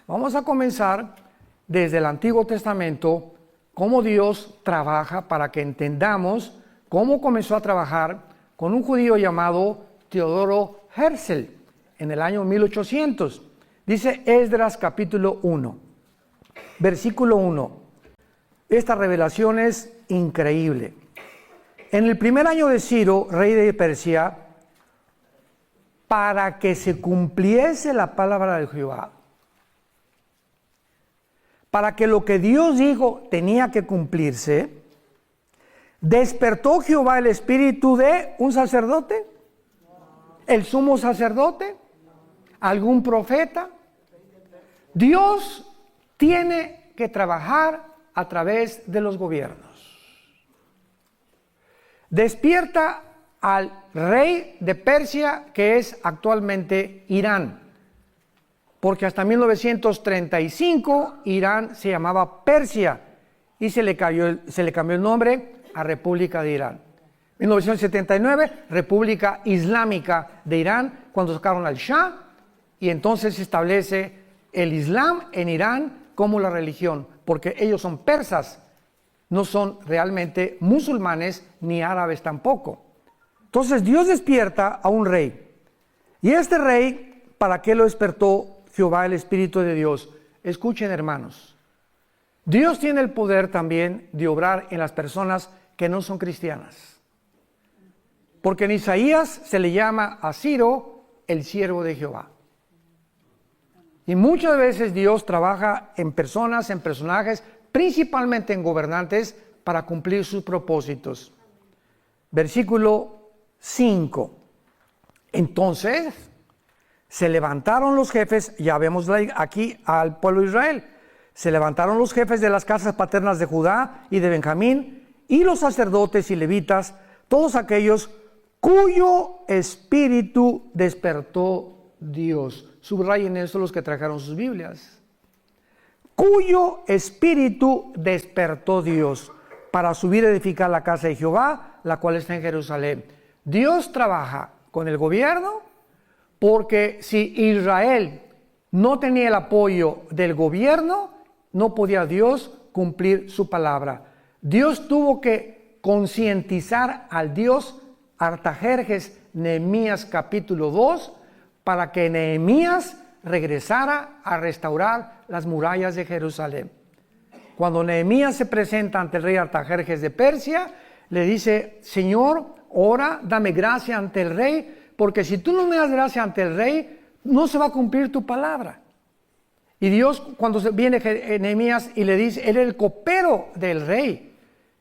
Vamos a comenzar desde el Antiguo Testamento, cómo Dios trabaja, para que entendamos cómo comenzó a trabajar con un judío llamado Teodoro Herzl en el año 1800. Dice Esdras capítulo 1, versículo 1. Esta revelación es increíble. En el primer año de Ciro, rey de Persia, para que se cumpliese la palabra de Jehová, para que lo que Dios dijo tenía que cumplirse, despertó Jehová el espíritu de un sacerdote, el sumo sacerdote, algún profeta. Dios tiene que trabajar a través de los gobiernos. Despierta al rey de Persia, que es actualmente Irán, porque hasta 1935 Irán se llamaba Persia y se le cambió el nombre a República de Irán. 1979, República Islámica de Irán, cuando sacaron al Shah, y entonces se establece el Islam en Irán como la religión, porque ellos son persas, no son realmente musulmanes ni árabes tampoco. Entonces Dios despierta a un rey, y este rey, ¿para qué lo despertó Jehová el Espíritu de Dios? Escuchen, hermanos, Dios tiene el poder también de obrar en las personas que no son cristianas. Porque en Isaías se le llama a Ciro el siervo de Jehová. Y muchas veces Dios trabaja en personas, en personajes, principalmente en gobernantes, para cumplir sus propósitos. Versículo 5. Entonces se levantaron los jefes, ya vemos aquí al pueblo de Israel, se levantaron los jefes de las casas paternas de Judá y de Benjamín, y los sacerdotes y levitas, todos aquellos cuyo espíritu despertó Dios. Subrayen eso los que trajeron sus Biblias. Cuyo espíritu despertó Dios para subir a edificar la casa de Jehová, la cual está en Jerusalén. Dios trabaja con el gobierno, porque si Israel no tenía el apoyo del gobierno, no podía Dios cumplir su palabra. Dios tuvo que concientizar al Dios Artajerjes, Nehemías capítulo 2, para que Nehemías regresara a restaurar las murallas de Jerusalén. Cuando Nehemías se presenta ante el rey Artajerjes de Persia, le dice: Señor, ora, dame gracia ante el rey, porque si tú no me das gracia ante el rey, no se va a cumplir tu palabra. Y Dios, cuando viene Nehemías y le dice, él era el copero del rey,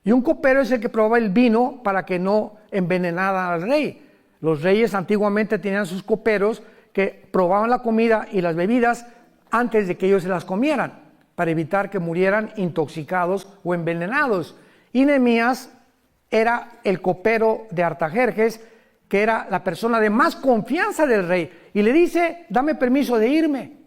Y un copero es el que probaba el vino para que no envenenara al rey. Los reyes antiguamente tenían sus coperos que probaban la comida y las bebidas antes de que ellos se las comieran, para evitar que murieran intoxicados o envenenados. Y Nehemías era el copero de Artajerjes, que era la persona de más confianza del rey, y le dice: dame permiso de irme.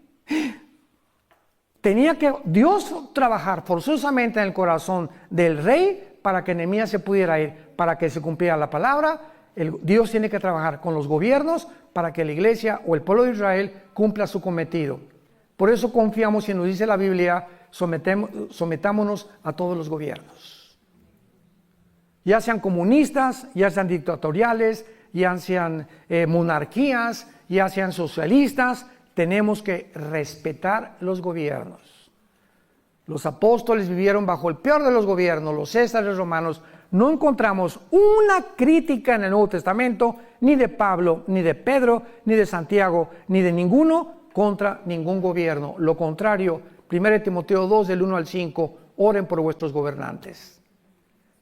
Tenía que Dios trabajar forzosamente en el corazón del rey para que Nehemías se pudiera ir, para que se cumpliera la palabra. Dios tiene que trabajar con los gobiernos para que la iglesia o el pueblo de Israel cumpla su cometido. Por eso confiamos, y nos dice la Biblia, sometámonos a todos los gobiernos. Ya sean comunistas, ya sean dictatoriales, ya sean monarquías, ya sean socialistas, tenemos que respetar los gobiernos. Los apóstoles vivieron bajo el peor de los gobiernos, los césares romanos. No encontramos una crítica en el Nuevo Testamento, ni de Pablo, ni de Pedro, ni de Santiago, ni de ninguno contra ningún gobierno. Lo contrario, 1 Timoteo 2, del 1 al 5, oren por vuestros gobernantes.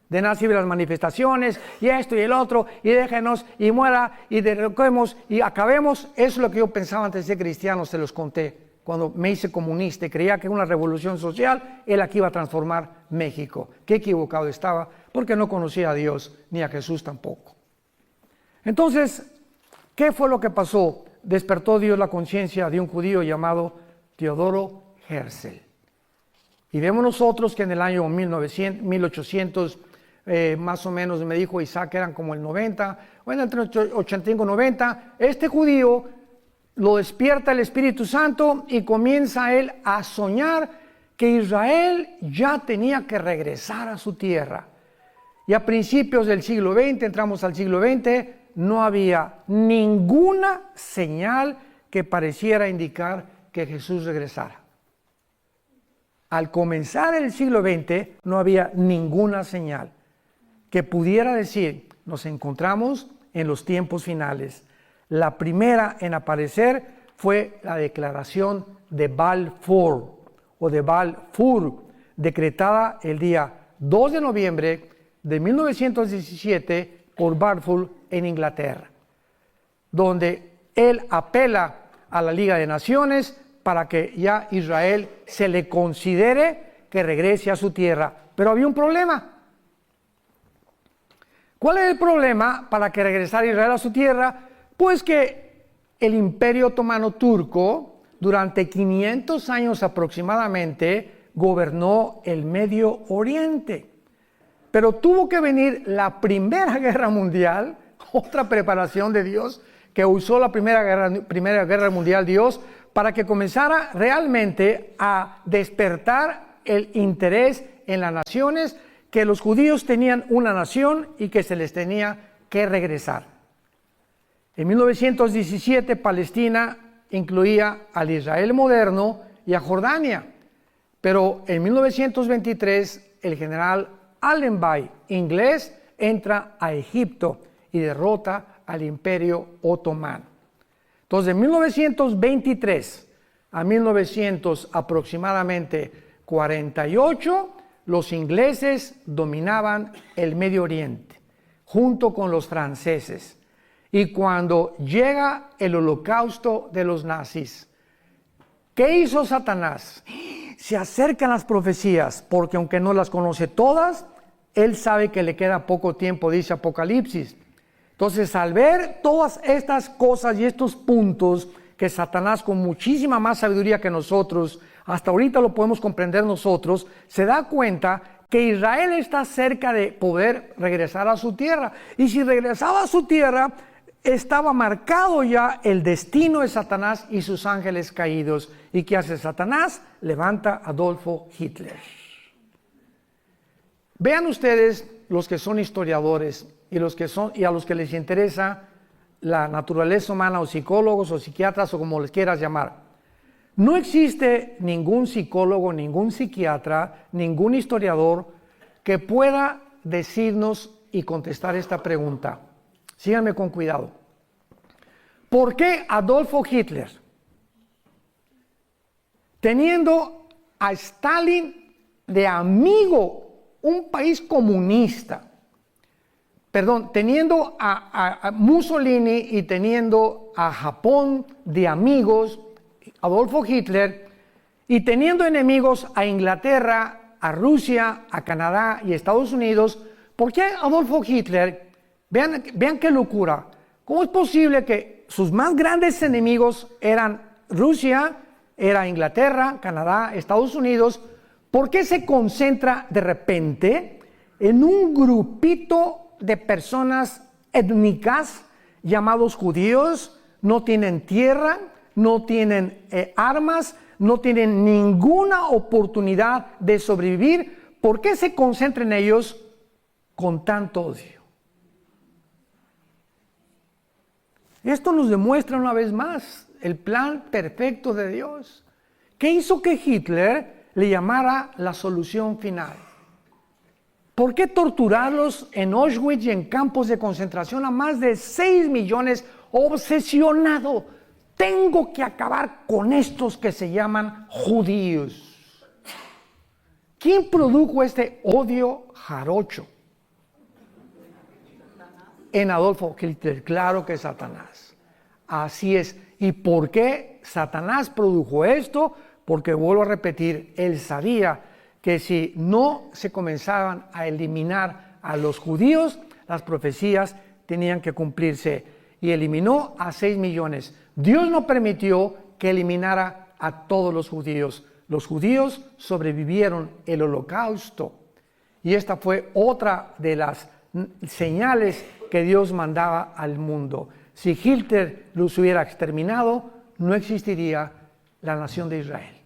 De nada sirven las manifestaciones, y esto y el otro, y déjenos, y muera, y derroquemos, y acabemos. Eso es lo que yo pensaba antes de ser cristiano, se los conté. Cuando me hice comunista y creía que una revolución social era la que iba a transformar México. Qué equivocado estaba, porque no conocía a Dios, ni a Jesús tampoco. Entonces, ¿qué fue lo que pasó? Despertó Dios la conciencia de un judío llamado Teodoro Herzl. Y vemos nosotros que en el año 1800, más o menos, me dijo Isaac, eran como el 90, bueno, entre 85 y 90, este judío lo despierta el Espíritu Santo y comienza él a soñar que Israel ya tenía que regresar a su tierra. Y a principios del siglo XX, entramos al siglo XX, no había ninguna señal que pareciera indicar que Jesús regresara. Al comenzar el siglo XX no había ninguna señal que pudiera decir: nos encontramos en los tiempos finales. La primera en aparecer fue la declaración de Balfour, o de Balfour, decretada el día 2 de noviembre de 1917 por Balfour en Inglaterra, donde él apela a la Liga de Naciones para que ya Israel se le considere que regrese a su tierra. Pero había un problema. ¿Cuál es el problema para que regresara Israel a su tierra? Pues que el Imperio Otomano Turco, durante 500 años aproximadamente, gobernó el Medio Oriente. Pero tuvo que venir la Primera Guerra Mundial, otra preparación de Dios, que usó la Primera Guerra Mundial Dios, para que comenzara realmente a despertar el interés en las naciones, que los judíos tenían una nación y que se les tenía que regresar. En 1917 Palestina incluía al Israel moderno y a Jordania, pero en 1923 el general Allenby, inglés, entra a Egipto y derrota al Imperio Otomano. Entonces, de 1923 a 1900 aproximadamente 48, los ingleses dominaban el Medio Oriente, junto con los franceses. Y cuando llega el holocausto de los nazis, ¿qué hizo Satanás? Se acercan las profecías, porque aunque no las conoce todas, él sabe que le queda poco tiempo, dice Apocalipsis. Entonces, al ver todas estas cosas y estos puntos que Satanás, con muchísima más sabiduría que nosotros, hasta ahorita lo podemos comprender nosotros, se da cuenta que Israel está cerca de poder regresar a su tierra. Y si regresaba a su tierra, estaba marcado ya el destino de Satanás y sus ángeles caídos. ¿Y qué hace Satanás? Levanta a Adolfo Hitler. Vean ustedes, los que son historiadores y a los que les interesa la naturaleza humana, o psicólogos o psiquiatras, o como les quieras llamar. No existe ningún psicólogo, ningún psiquiatra, ningún historiador que pueda decirnos y contestar esta pregunta. Síganme con cuidado. ¿Por qué Adolfo Hitler, teniendo a Stalin de amigo, un país comunista, teniendo a Mussolini y teniendo a Japón de amigos, Adolfo Hitler, y teniendo enemigos a Inglaterra, a Rusia, a Canadá y Estados Unidos, ¿por qué Adolfo Hitler? Vean qué locura. ¿Cómo es posible que sus más grandes enemigos eran Rusia, era Inglaterra, Canadá, Estados Unidos? ¿Por qué se concentra de repente en un grupito de personas étnicas llamados judíos? No tienen tierra, no tienen armas, no tienen ninguna oportunidad de sobrevivir. ¿Por qué se concentra en ellos con tanto odio? Esto nos demuestra una vez más el plan perfecto de Dios. ¿Qué hizo que Hitler le llamara la solución final? ¿Por qué torturarlos en Auschwitz y en campos de concentración a más de 6 millones? Obsesionado. Tengo que acabar con estos que se llaman judíos. ¿Quién produjo este odio jarocho? En Adolfo Hitler, claro que Satanás. Así es. ¿Y por qué Satanás produjo esto? Porque vuelvo a repetir, él sabía que si no se comenzaban a eliminar a los judíos, las profecías tenían que cumplirse. Y eliminó a 6 millones. Dios no permitió que eliminara a todos los judíos. Los judíos sobrevivieron el holocausto. Y esta fue otra de las señales que Dios mandaba al mundo. Si Hitler los hubiera exterminado, no existiría la nación de Israel.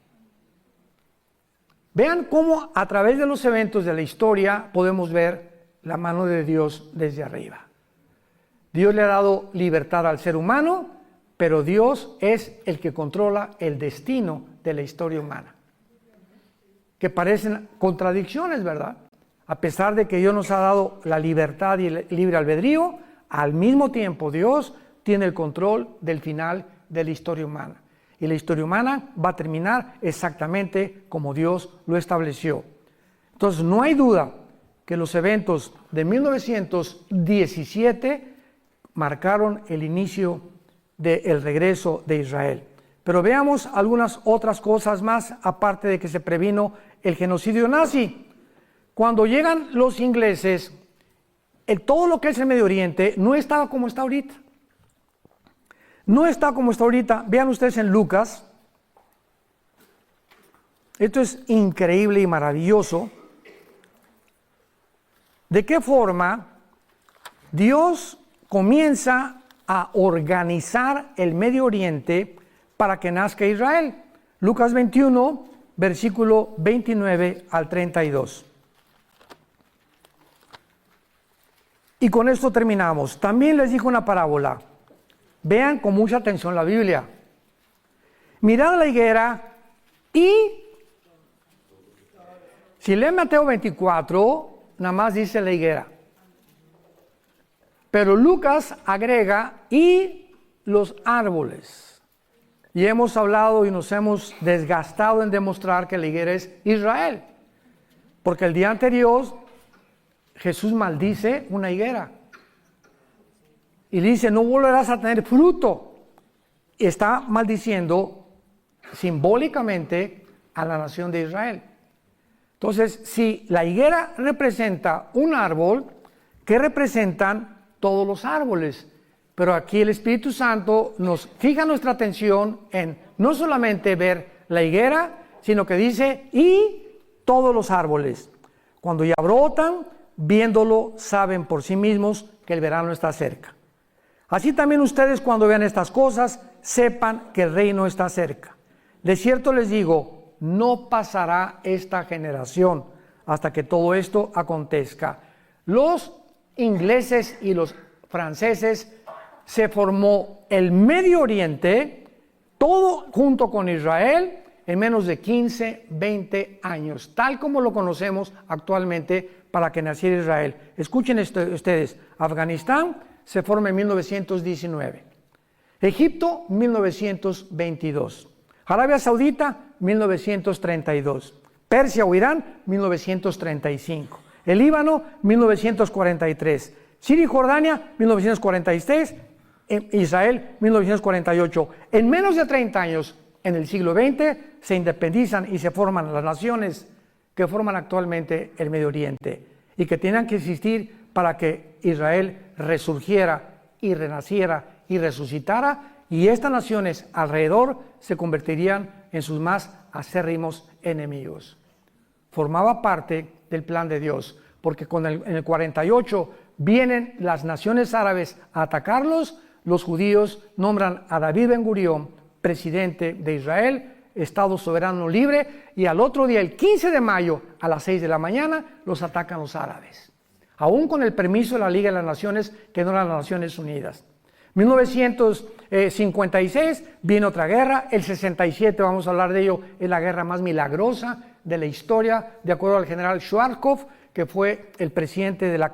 Vean cómo a través de los eventos de la historia podemos ver la mano de Dios desde arriba. Dios le ha dado libertad al ser humano, pero Dios es el que controla el destino de la historia humana. Que parecen contradicciones, ¿verdad? A pesar de que Dios nos ha dado la libertad y el libre albedrío, al mismo tiempo Dios tiene el control del final de la historia humana. Y la historia humana va a terminar exactamente como Dios lo estableció. Entonces no hay duda que los eventos de 1917 marcaron el inicio del regreso de Israel. Pero veamos algunas otras cosas más, aparte de que se previno el genocidio nazi. Cuando llegan los ingleses, todo lo que es el Medio Oriente no estaba como está ahorita. No está como está ahorita. Vean ustedes en Lucas. Esto es increíble y maravilloso. ¿De qué forma Dios comienza a organizar el Medio Oriente para que nazca Israel? Lucas 21, versículo 29 al 32. Y con esto terminamos. También les dijo una parábola. Vean con mucha atención la Biblia. Mirad la higuera y... Si leen Mateo 24, nada más dice la higuera. Pero Lucas agrega y los árboles. Y hemos hablado y nos hemos desgastado en demostrar que la higuera es Israel. Porque el día anterior Jesús maldice una higuera. Y le dice, no volverás a tener fruto. Y está maldiciendo simbólicamente a la nación de Israel. Entonces, si la higuera representa un árbol, ¿qué representan todos los árboles? Pero aquí el Espíritu Santo nos fija nuestra atención en no solamente ver la higuera, sino que dice, y todos los árboles. Cuando ya brotan, viéndolo, saben por sí mismos que el verano está cerca. Así también ustedes cuando vean estas cosas, sepan que el reino está cerca. De cierto les digo, no pasará esta generación hasta que todo esto acontezca. Los ingleses y los franceses se formó el Medio Oriente, todo junto con Israel, en menos de 15, 20 años, tal como lo conocemos actualmente para que naciera Israel. Escuchen esto ustedes, Afganistán se forma en 1919, Egipto 1922, Arabia Saudita 1932, Persia o Irán 1935. El Líbano, 1943. Siria y Jordania, 1946. Israel, 1948. En menos de 30 años, en el siglo XX, se independizan y se forman las naciones que forman actualmente el Medio Oriente y que tenían que existir para que Israel resurgiera y renaciera y resucitara, y estas naciones alrededor se convertirían en sus más acérrimos enemigos. Formaba parte del plan de Dios, porque en el 48 vienen las naciones árabes a atacarlos. Los judíos nombran a David Ben Gurión presidente de Israel, Estado soberano libre, y al otro día, el 15 de mayo, a las 6 de la mañana, los atacan los árabes. Aún con el permiso de la Liga de las Naciones, que no eran las Naciones Unidas. 1956 viene otra guerra, el 67, vamos a hablar de ello, es la guerra más milagrosa de la historia, de acuerdo al general Schwarzkopf, que fue el presidente de la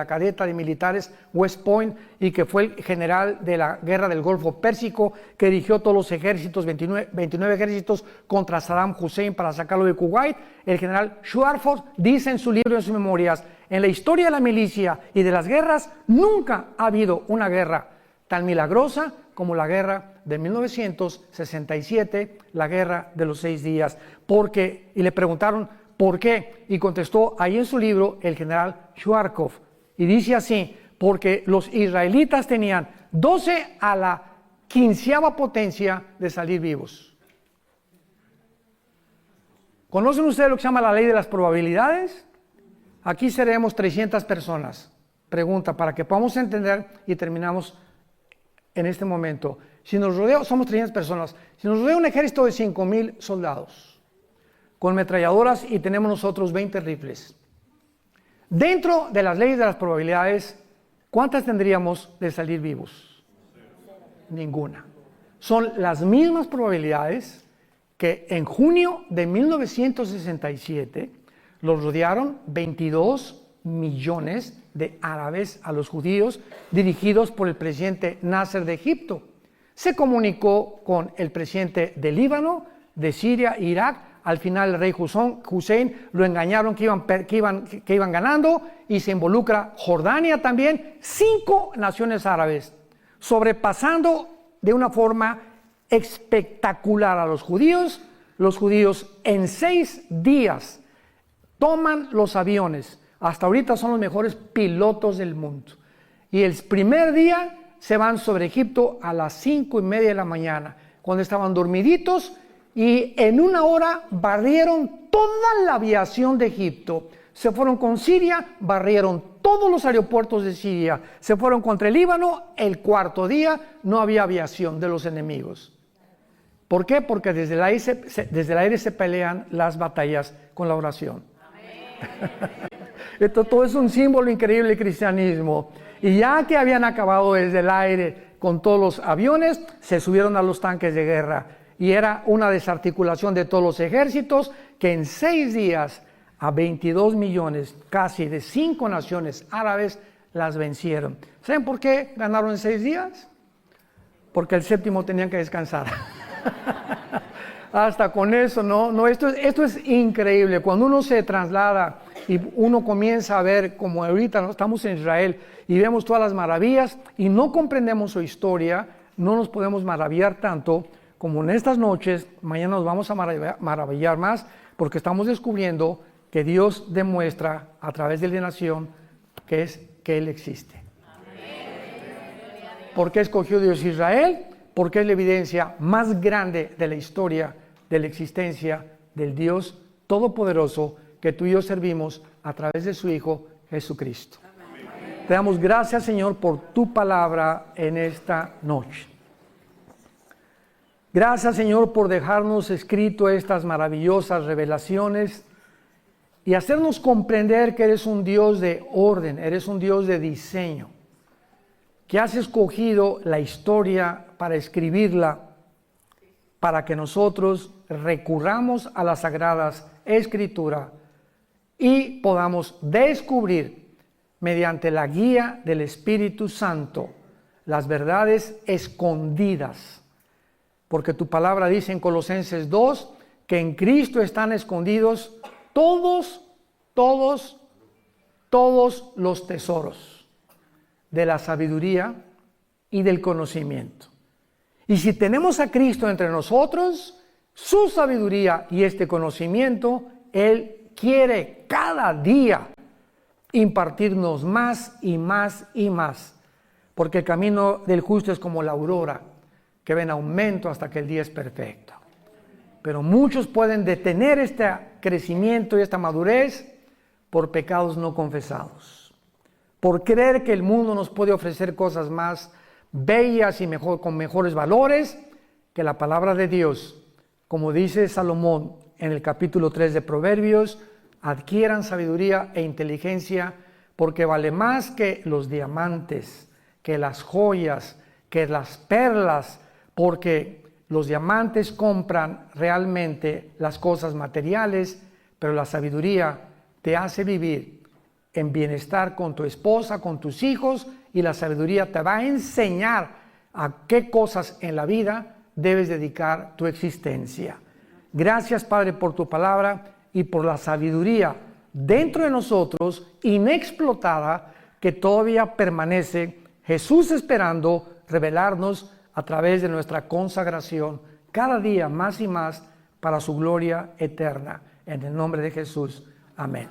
cadeta de militares West Point y que fue el general de la guerra del Golfo Pérsico, que dirigió todos los ejércitos, 29 ejércitos contra Saddam Hussein para sacarlo de Kuwait. El general Schwarzkopf dice en su libro, en sus memorias: en la historia de la milicia y de las guerras nunca ha habido una guerra tan milagrosa como la guerra de 1967, la guerra de los 6 días. Y le preguntaron ¿por qué? Y contestó ahí en su libro el general Schwarzkopf, y dice así: porque los israelitas tenían 12 a la 15ª potencia de salir vivos. ¿Conocen ustedes lo que se llama la ley de las probabilidades? Aquí seremos 300 personas. Pregunta, para que podamos entender y terminamos en este momento. Si nos rodea, somos 300 personas. Si nos rodea un ejército de 5,000 soldados, con metralladoras, y tenemos nosotros 20 rifles. Dentro de las leyes de las probabilidades, ¿cuántas tendríamos de salir vivos? Ninguna. Son las mismas probabilidades que en junio de 1967 los rodearon 22 millones de árabes a los judíos, dirigidos por el presidente Nasser de Egipto. Se comunicó con el presidente de Líbano, de Siria e Irak. Al final el rey Hussein lo engañaron que iban ganando, y se involucra Jordania también, 5 naciones árabes, sobrepasando de una forma espectacular a los judíos. Los judíos en 6 días toman los aviones. Hasta ahorita son los mejores pilotos del mundo. Y el primer día se van sobre Egipto a las 5:30 de la mañana, cuando estaban dormiditos, y en 1 hora barrieron toda la aviación de Egipto. Se fueron con Siria, barrieron todos los aeropuertos de Siria. Se fueron contra el Líbano. El 4.º día no había aviación de los enemigos. ¿Por qué? Porque desde el aire se pelean las batallas con la oración. Esto todo es un símbolo increíble del cristianismo. Y ya que habían acabado desde el aire con todos los aviones, se subieron a los tanques de guerra. Y era una desarticulación de todos los ejércitos, que en 6 días a 22 millones, casi de 5 naciones árabes, las vencieron. ¿Saben por qué ganaron en 6 días? Porque el 7º tenían que descansar. Hasta con eso, no, esto es increíble. Cuando uno se traslada y uno comienza a ver, como ahorita estamos en Israel y vemos todas las maravillas y no comprendemos su historia, no nos podemos maravillar tanto como en estas noches. Mañana nos vamos a maravillar más, porque estamos descubriendo que Dios demuestra a través de la nación que Él existe. ¿Por qué escogió Dios Israel? Porque es la evidencia más grande de la historia de la existencia del Dios Todopoderoso que tú y yo servimos a través de su Hijo Jesucristo. Amén. Te damos gracias, Señor, por tu palabra en esta noche. Gracias, Señor, por dejarnos escrito estas maravillosas revelaciones y hacernos comprender que eres un Dios de orden, eres un Dios de diseño, que has escogido la historia para escribirla, para que nosotros recurramos a las Sagradas Escrituras y podamos descubrir, mediante la guía del Espíritu Santo, las verdades escondidas. Porque tu palabra dice en Colosenses 2 que en Cristo están escondidos todos todos los tesoros de la sabiduría y del conocimiento. Y si tenemos a Cristo entre nosotros, su sabiduría y este conocimiento, Él quiere cada día impartirnos más y más y más. Porque el camino del justo es como la aurora, que va en aumento hasta que el día es perfecto. Pero muchos pueden detener este crecimiento y esta madurez por pecados no confesados. Por creer que el mundo nos puede ofrecer cosas más bellas y con mejores valores que la palabra de Dios. Como dice Salomón en el capítulo 3 de Proverbios, adquieran sabiduría e inteligencia porque vale más que los diamantes, que las joyas, que las perlas, porque los diamantes compran realmente las cosas materiales, pero la sabiduría te hace vivir en bienestar con tu esposa, con tus hijos, y la sabiduría te va a enseñar a qué cosas en la vida debes dedicar tu existencia. Gracias, Padre, por tu palabra y por la sabiduría dentro de nosotros, inexplotada, que todavía permanece. Jesús esperando revelarnos a través de nuestra consagración cada día más y más para su gloria eterna. En el nombre de Jesús. Amén.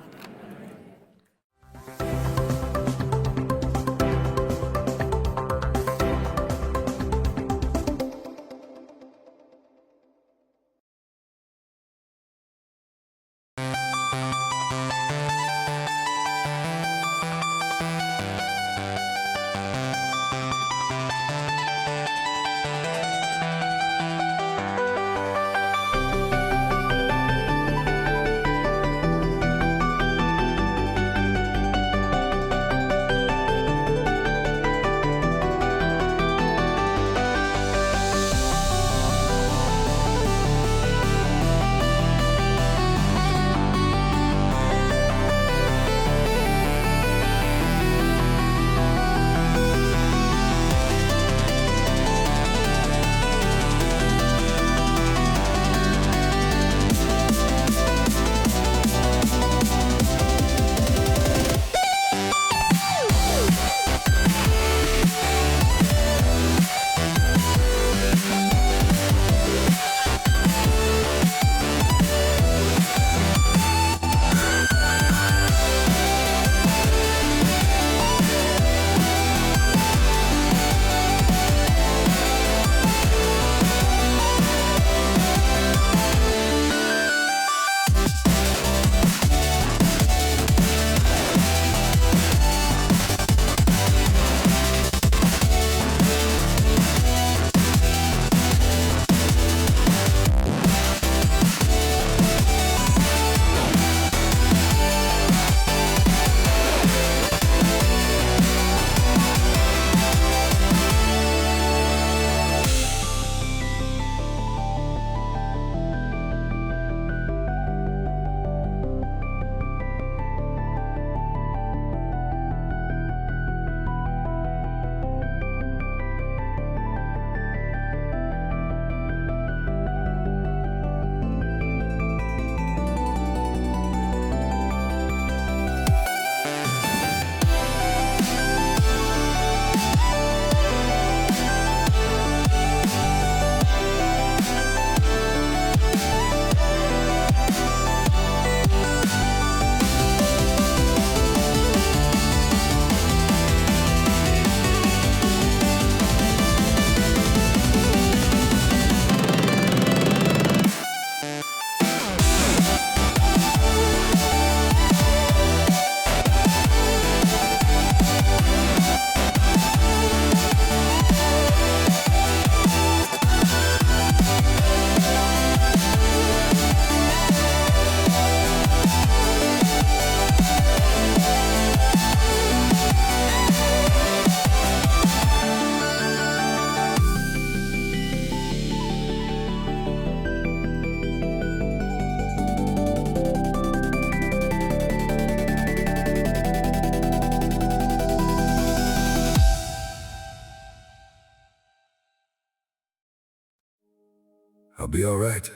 I'll be all right.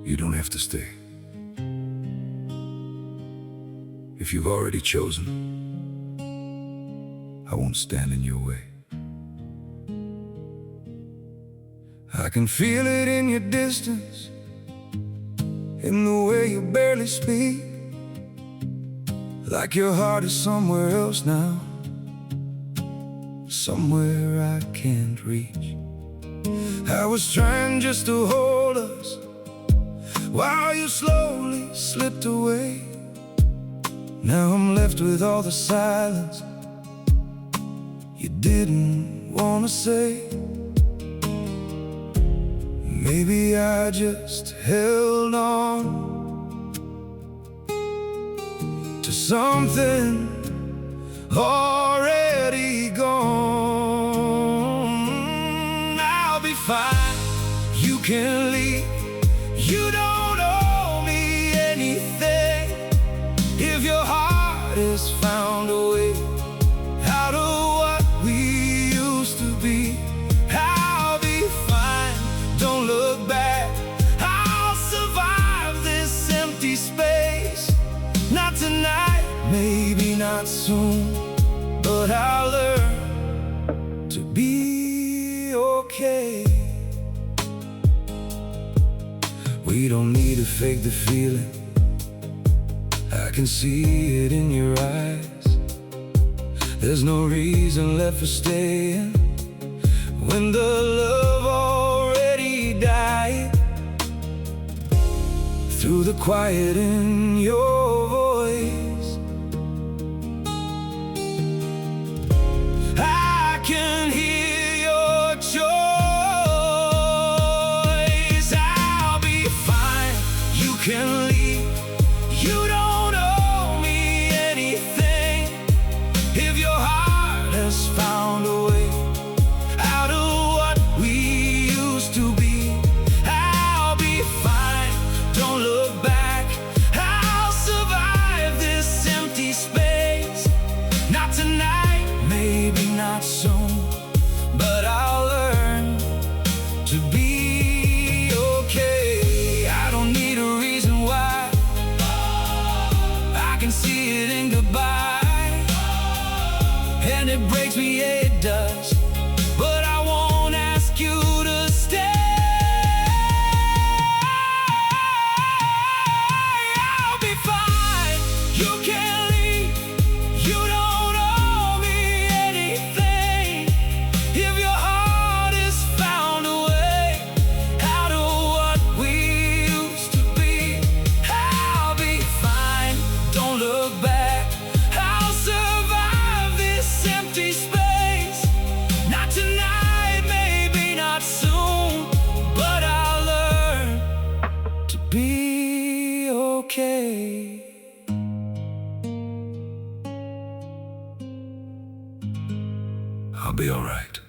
You don't have to stay. If you've already chosen, I won't stand in your way. I can feel it in your distance, in the way you barely speak, like your heart is somewhere else now, somewhere I can't reach. I was trying just to hold us while you slowly slipped away. Now I'm left with all the silence you didn't want to say. Maybe I just held on to something already gone. I'll be fine, you can leave. You don't owe me anything. If your heart has found a way out of what we used to be, I'll be fine, don't look back. I'll survive this empty space. Not tonight, maybe not soon, but I'll learn to be okay. We don't need to fake the feeling, I can see it in your eyes. There's no reason left for staying when the love already died. Through the quiet in your voice, I can hear your choice. I'll be fine, you can leave. You don't owe me anything. If your heart has found a way out of what we used to be, I'll be fine, don't look back. I'll survive this empty space. Not tonight, maybe not soon, but I'll learn to be okay. I don't need a reason why, I can see it in goodbye. And it breaks me, yeah, it does, but I won't ask you to stay. I'll be fine, you can leave. You don't owe me anything. If your heart has found a way out of what we used to be, I'll be fine, don't look back. I'll survive this empty space. Not tonight, maybe not soon, but I'll learn to be okay. I'll be all right.